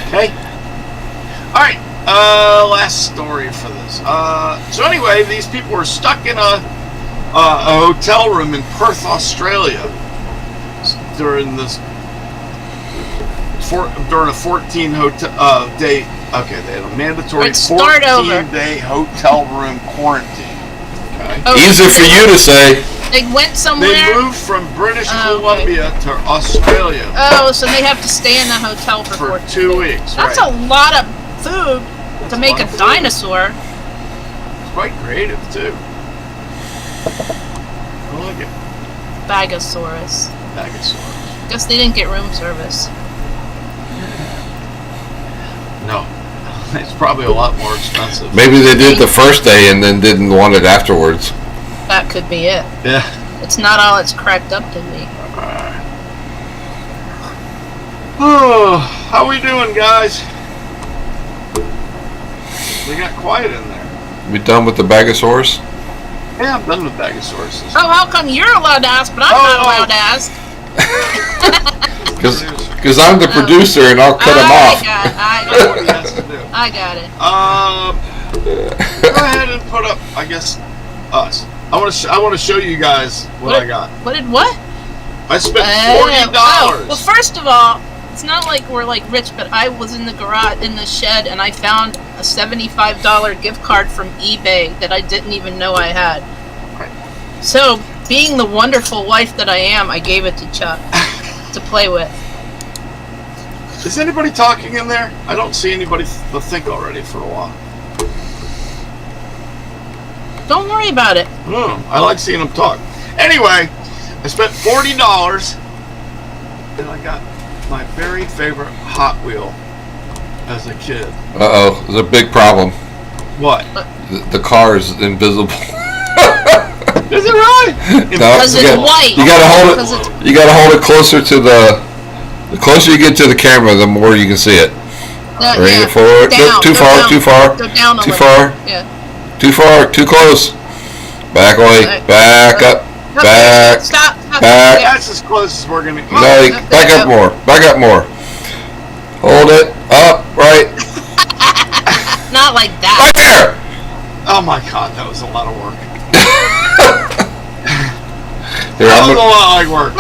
Okay? Alright. Last story for this. So anyway, these people were stuck in a hotel room in Perth, Australia, during this during a 14 day. Okay, they had a mandatory 14-day hotel room quarantine. Okay. Oh, Easy for you to say. They went somewhere. They moved from British Columbia to Australia. Oh, so they have to stay in the hotel for 2 weeks. That's right. a lot of food to make a dinosaur. It's quite creative too. I like it. Bagosaurus. Bagosaurus. Guess they didn't get room service. No. It's probably a lot more expensive. Maybe they did the first day and then didn't want it afterwards. That could be it. Yeah. It's not all it's cracked up to be. Oh, how we doing, guys? We got quiet in there. We done with the Bagosaurus? Yeah, I'm done with Bagosaurus. Oh, how come you're allowed to ask, but I'm not allowed to ask? Because I'm the producer and I'll cut him off. I got it. Go ahead and put up, I guess, us. I want to show you guys what I got. What? I spent $40. Well, first of all, it's not like we're like rich, but I was in the garage, in the shed, and I found a $75 gift card from eBay that I didn't even know I had. Right. So, being the wonderful wife that I am, I gave it to Chuck to play with. Is anybody talking in there? I don't see anybody think already for a while. Don't worry about it. I like seeing them talk. Anyway, I spent $40 and I got my very favorite Hot Wheel as a kid. Uh-oh, there's a big problem. What? The car is invisible. Is it right? Because it's white. You gotta hold it. You gotta hold it closer to the closer you get to the camera, the more you can see it. Bring it forward. Too far. Go down a too little. far. Yeah. Too far. Too close. Back away. Back up. Back. Stop. Back. That's as close as we're gonna get. No, back up more. Back up more. Hold it up. Right. Not like that. Right there. Oh my God, that was a lot of work. Here, That was a lot of work.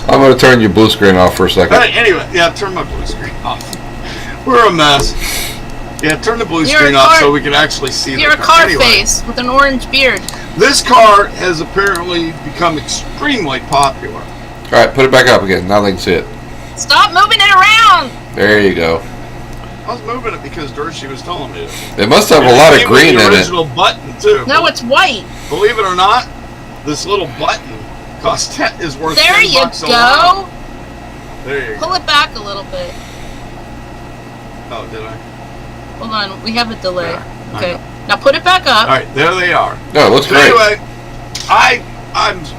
I'm going to turn your blue screen off for a second. Anyway, yeah, turn my blue screen off. We're a mess. Yeah, turn the blue screen off so we can actually see the car. You're a car face with an orange beard. This car has apparently become extremely popular. All right, put it back up again. Now they can see it. Stop moving it around. There you go. I was moving it because Dershie was telling me to. It must have a lot of green in it. The original button too. No, it's white. Believe it or not, this little button is worth there $10 you go. There you go. Pull it back a little bit. Oh, did I? Hold on, we have a delay. There. Okay, now put it back up. All right, there they are. No, it looks great. Anyway, I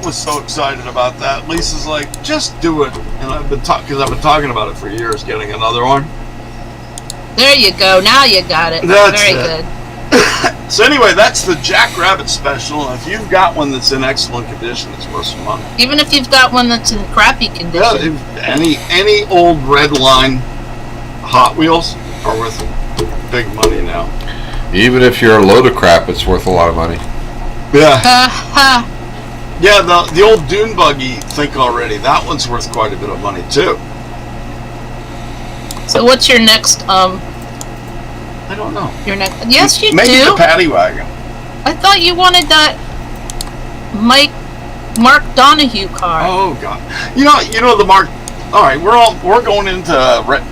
was so excited about that. Lisa's like, just do it, and I've been talking about it for years, getting another one. There you go. Now you got it. That's Very it. good. So anyway, that's the Jackrabbit special. If you've got one that's in excellent condition, it's worth some money. Even if you've got one that's in crappy condition. Yeah, any old red line Hot Wheels are worth big money now. Even if you're a load of crap, it's worth a lot of money. Yeah. Yeah, the old Dune Buggy, Think Already, that one's worth quite a bit of money too. So what's your next I don't know. your next Yes, you Maybe do. the Paddy Wagon. I thought you wanted that Mark Donahue car. Oh God. You know the Mark. All right, we're going into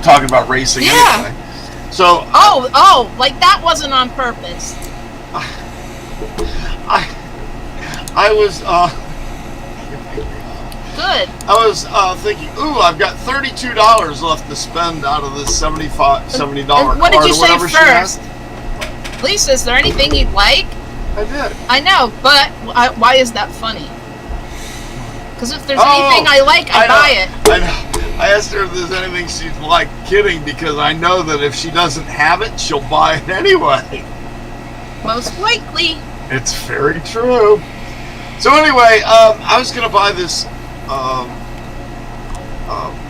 talking about racing anyway. So Oh, like that wasn't on purpose. I was Good. I was thinking, ooh, I've got $32 left to spend out of this $70 car. What did you say whatever she has. first? Lisa, is there anything you'd like? I did. I know, but why is that funny? Because if there's anything I like, I buy it. I know. I asked her if there's anything she'd like. Kidding, because I know that if she doesn't have it, she'll buy it anyway. Most likely. It's very true. So anyway, I was gonna buy this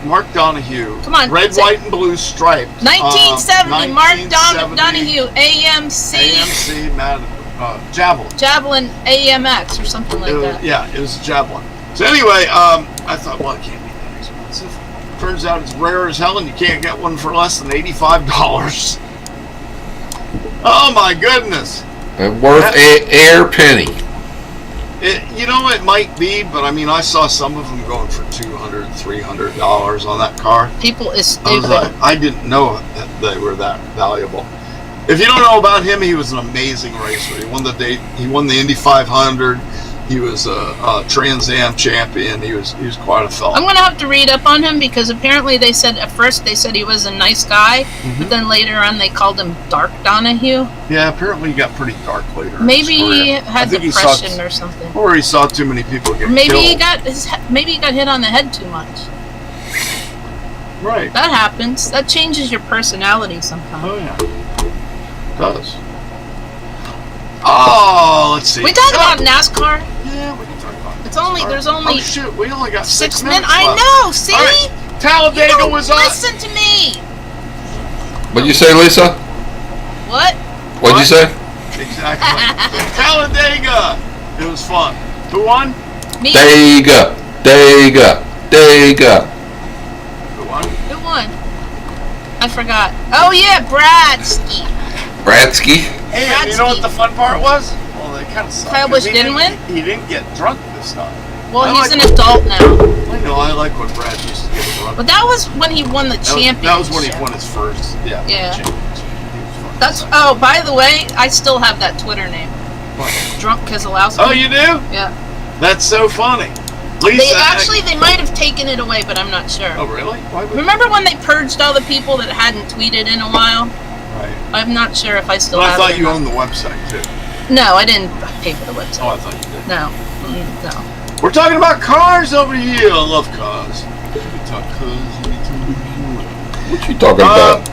Mark Donahue. Come on, Red, say- white, and blue striped. 1970, Mark 1970, Donahue, AMC, AMC Javelin. Javelin AMX or something like that. Yeah, it was a Javelin. So anyway, I thought, well, it can't be that expensive. Turns out it's rare as hell, and you can't get one for less than $85. Oh my goodness! And worth a air penny. It might be, but I mean, I saw some of them going for $200, $300 on that car. People is I was stupid. like, I didn't know that they were that valuable. If you don't know about him, he was an amazing racer. He won the Indy 500. He was a Trans Am champion. He was quite a fellow. I'm gonna have to read up on him because apparently they said at first they said he was a nice guy, but then later on they called him Dark Donahue. Yeah, apparently he got pretty dark later. in Maybe his he career. had I think depression or something. Or he saw too many people get Maybe killed. maybe he got hit on the head too much. Right. That happens. That changes your personality sometimes. Oh yeah. It does. Oh, let's see. We talk about NASCAR. Yeah, we can talk about it. It's only there's only Oh shoot, we only got 6 6 minutes. minutes I left. know. See, All right. You Talladega don't was on. listen to me. What'd you say, Lisa? What? What'd you say? Exactly. Talladega. It was fun. Who won? Me. Dega. Who won? Who won? I forgot. Oh yeah, Bradsky. Bradsky. And you know what the fun part was? Well, they kind of sucked. Kyle 'cause Busch he didn't win? He didn't get drunk this time. Well, I he's like an adult now. I know. I like when Brad used to get drunk. But that was when he won the championship. That was when he won his first. Yeah. Yeah. Championship. He was fun. That's. Oh, by the way, I still have that Twitter name. What? Drunk Keselowski. Oh, you do? Yeah. That's so funny. Lisa, They might have taken it away, but I'm not sure. Oh, really? Why would? Remember when they purged all the people that hadn't tweeted in a while? Right. I'm not sure if I still Well, I have thought it. or you not. owned the website too. No, I didn't pay for the website. Oh, I thought you did. No. No. We're talking about cars over here. I love cars. We talk cars. What you talking about?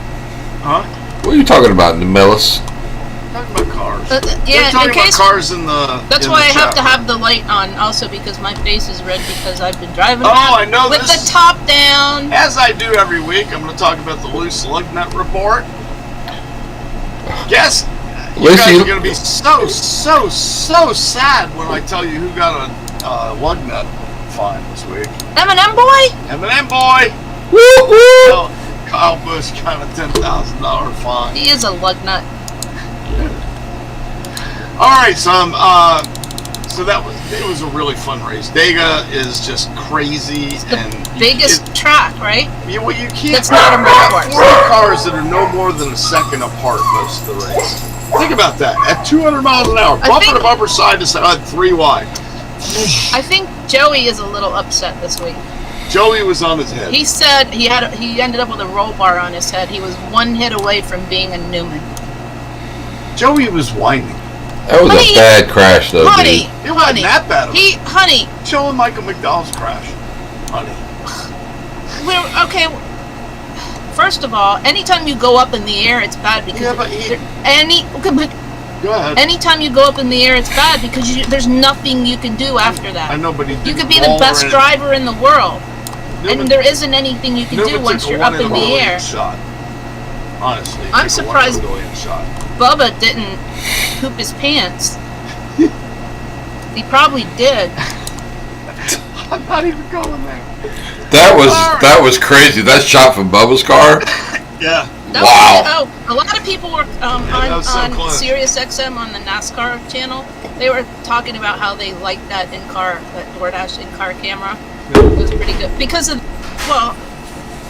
Huh? What are you talking about, Nemelis? Talking about cars. Yeah, We're talking in case. about cars in the. That's in why the I have chat to room. have the light on, also because my face is red because I've been driving Oh, around I know with this. the top down. As I do every week, I'm going to talk about the loose lug nut report. Guess you Lisa, guys are going to be so sad when I tell you who got a lug nut fine this week. M&M boy? M&M boy. Woo woo! Kyle Busch got a $10,000 fine. He is a lug nut. All right, so it was a really fun race. Dega is just crazy and Biggest track, right? you can't. That's not a we got road course. 4 cars that are no more than a second apart most of the race. Think about that. At 200 miles an hour, I bumper think- to bumper, side to side, 3 wide. I think Joey is a little upset this week. Joey was on his head. He said he ended up with a roll bar on his head. He was 1 hit away from being a Newman. Joey was whining. That was Honey. a bad crash, though, Honey, It wasn't that bad. Of honey, Showing Michael McDowell's crash. Honey. we're okay. First of all, anytime you go up in the air, it's bad because Yeah, but Go ahead. anytime you go up in the air, it's bad because there's nothing you can do after that. I know, but he You didn't could be the roll best or driver in the world, anything. and there isn't anything you can do Newman once took a you're up 1 in a the million air. Shot. Honestly, I'm took a 1 surprised- in a million shot. Bubba didn't poop his pants. He probably did. I'm not even going there. That was crazy. That shot from Bubba's car. Yeah. Wow. A lot of people were that was so on close. Sirius XM on the NASCAR channel. They were talking about how they liked that that DoorDash in-car camera. It was pretty good because of, well,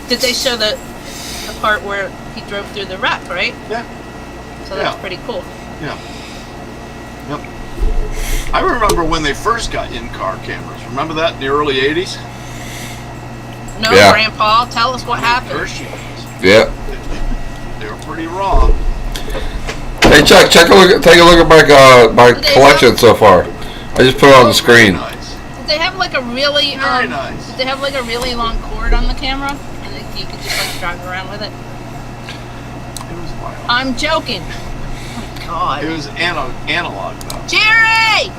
did they show the part where he drove through the wreck, right? Yeah. So that's Yeah. pretty cool. Yeah. Yep. I remember when they first got in-car cameras. Remember that in the early 80s? No, Yeah. Grandpa, tell us what happened. Hershey. Yeah. They were pretty raw. Hey Chuck, take a look at my They collection so far. I just put it on the screen. Very nice. Did they have like a really Very nice. Did they have like a really long cord on the camera, and you could just like drive around with it? It was wild. I'm joking. Oh my God. It was analog though. Jerry!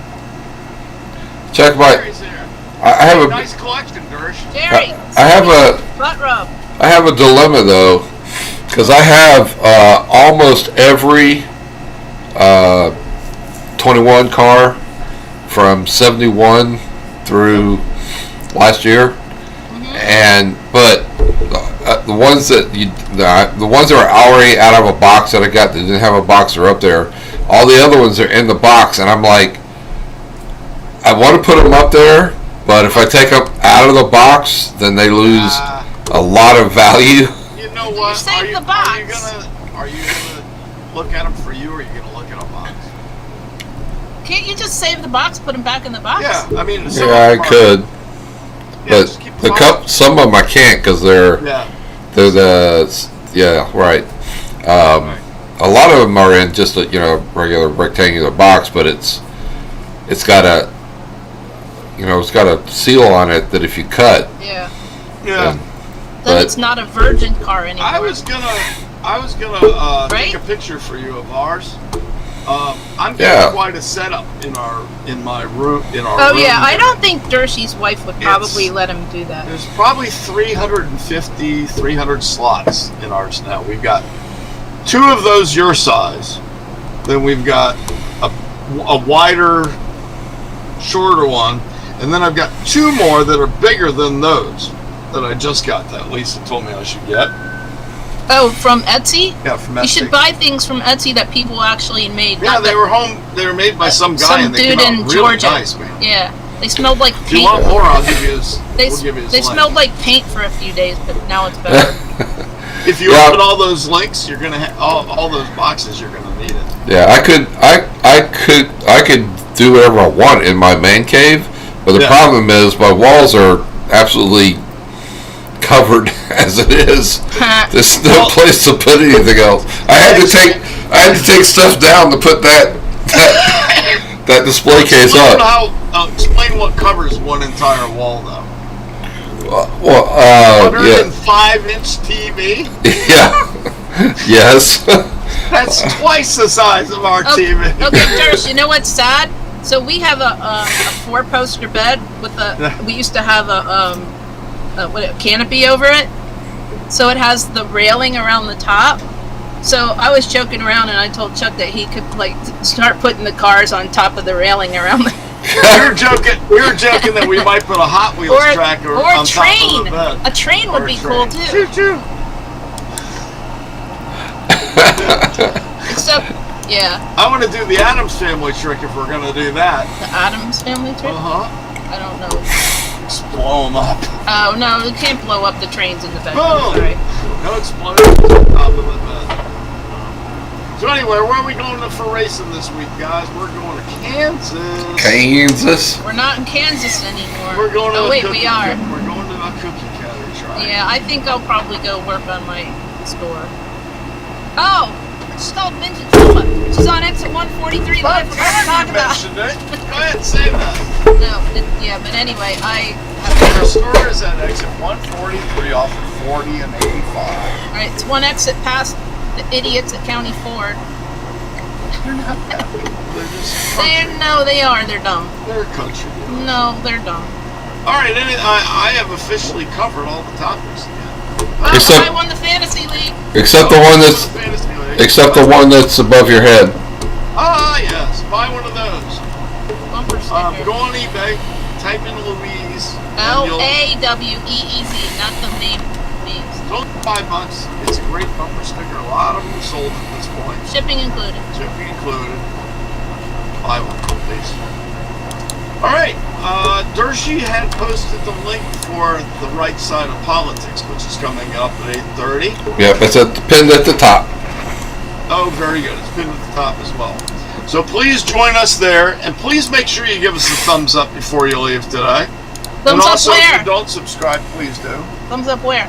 Check Jerry's there. I have a Nice collection, Gersh. Jerry, I have a butt rub. I have a dilemma though, because I have almost every 21 car from 71 through last year, and but the ones that the ones that are already out of a box that I got that didn't have a box are up there. All the other ones are in the box, and I'm like, I want to put them up there, but if I take them out of the box, then they lose a lot of value. You know what? save the box. Are you gonna look at them for you, or are you gonna look at a box? Can't you just save the box, put them back in the box? Yeah, I mean, Yeah, I could, Yeah, but just keep the them cup, some of them I can't because they're Yeah. right. A lot of them are in just a regular rectangular box, but it's got a it's got a seal on it that if you cut, Yeah. Yeah. then- Then but it's not a virgin car anymore. I was gonna Right? take a picture for you of ours. I'm Yeah. getting quite a setup in my room. Oh yeah, I don't think Dershy's wife would probably It's- let him do that. There's probably 300 slots in ours now. We've got 2 of those your size. Then we've got a wider, shorter one. And then I've got 2 more that are bigger than those that I just got that Lisa told me I should get. Oh, from Etsy? Yeah, from You Etsy. should buy things from Etsy that people actually made. Yeah, not they that- were home. They were made by some guy, some and they dude came out in really Georgia. nice, man. Yeah, they smelled like If you paint. want more, I'll give you his. They, we'll give you his they link. smelled like paint for a few days, but now it's better. If you Yeah. open all those links, you're gonna all those boxes. You're gonna need it. yeah, I could do whatever I want in my man cave, but the Yeah. problem is my walls are absolutely covered as it is. There's no Well- place to put anything else. I had to take stuff down to put that display case Explain up. explain what covers one entire wall, though. Well, yeah, 105-inch TV. yeah, yes. That's twice the size of our TV. Okay, Dersh, you know what's sad? So we have a 4-poster bed with we used to have a canopy over it. So it has the railing around the top. So I was joking around and I told Chuck that he could start putting the cars on top of the railing around the We were joking that we might put a Hot Wheels track or on a train. top of the bed. A train would Or a be train. cool too. Choo-choo. Except, yeah, I want to do the Addams Family trick if we're gonna do that. the Addams Family trip. Uh-huh. I don't know. Just blow them up. Oh no, you can't blow up the trains in the bed. Boom! Sorry. No explosions on top of the bed. So anyway, where are we going for racing this week, guys? We're going to Kansas. Kansas. We're not in Kansas anymore. We're going to Oh a wait, cookie we are. We're going to a cookie cutter track. Yeah, I think I'll probably go work on my store. Oh, she's called Vintage Mama. She's on exit 143 that I forgot to talk You about. mentioned it. Go ahead, say that. No, yeah, but anyway, Our store is at exit 143 off of 40 and 85. Alright, it's one exit past the idiots at County Ford. They're not happy. They're just They are. They're dumb. they're country. No, they're dumb. All right, I have officially covered all the topics again. Well, Except- I won the fantasy league. Except the one that's Fantasy League. above your head. Ah, yes. Buy one of those. Bumper sticker. Go on eBay, type in Louise. and you'll- LAWEEZ, not the name Louise. It's only $5. It's a great bumper sticker. A lot of them are sold at this point. Shipping included. Shipping included. Buy one, please. All right. Dershy had posted the link for the right side of politics, which is coming up at 8:30. Yep, it's pinned at the top. Oh, very good. It's pinned at the top as well. So please join us there, and please make sure you give us a thumbs up before you leave today. And Thumbs up also, if where? you don't subscribe, please do. Thumbs up where?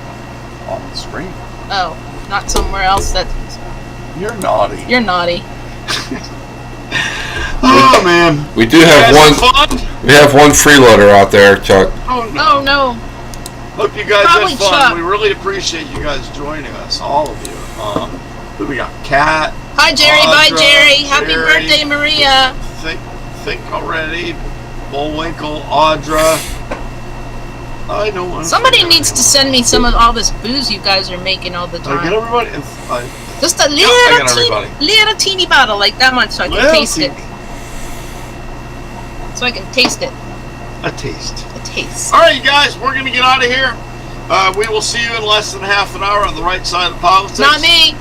On the screen. Oh, not somewhere else. You're naughty. You're naughty. Oh man. We do You have guys one. have fun? We have one freeloader out there, Chuck. Oh no. Oh no. Hope you guys Probably had fun. Chuck. We really appreciate you guys joining us, all of you. Who we got? Kat, Hi Jerry. Bye Audra, Jerry. Happy Jerry. birthday, Maria. think already, Bullwinkle, Audra, I don't want. Somebody needs to send me some of all this booze you guys are making all the I get time. everybody. Just a I got little, everybody. little teeny bottle like that one, so I can Little taste it. teeny. So I can taste it. A taste. A taste. All right, you guys, we're gonna get out of here. We will see you in less than half an hour on the right side of politics. Not me.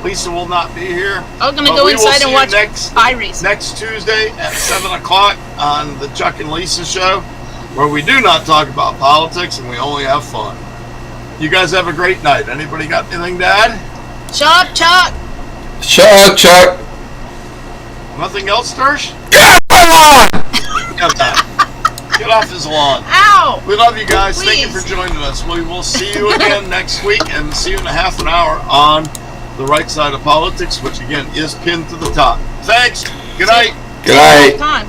Lisa will not be here. I'm gonna But go we will inside see and you watch next Iris. Tuesday at 7 o'clock on the Chuck and Lisa show, where we do not talk about politics and we only have fun. You guys have a great night. Anybody got anything to add? Chuck, Chuck. Chuck. Nothing else, Dersh? Get on! Get off his lawn. Ow! We love you guys. Thank you Please. for joining us. We will see you again next week and see you in a half an hour on the right side of politics, which again is pinned to the top. Thanks. Good night. Good night. Time.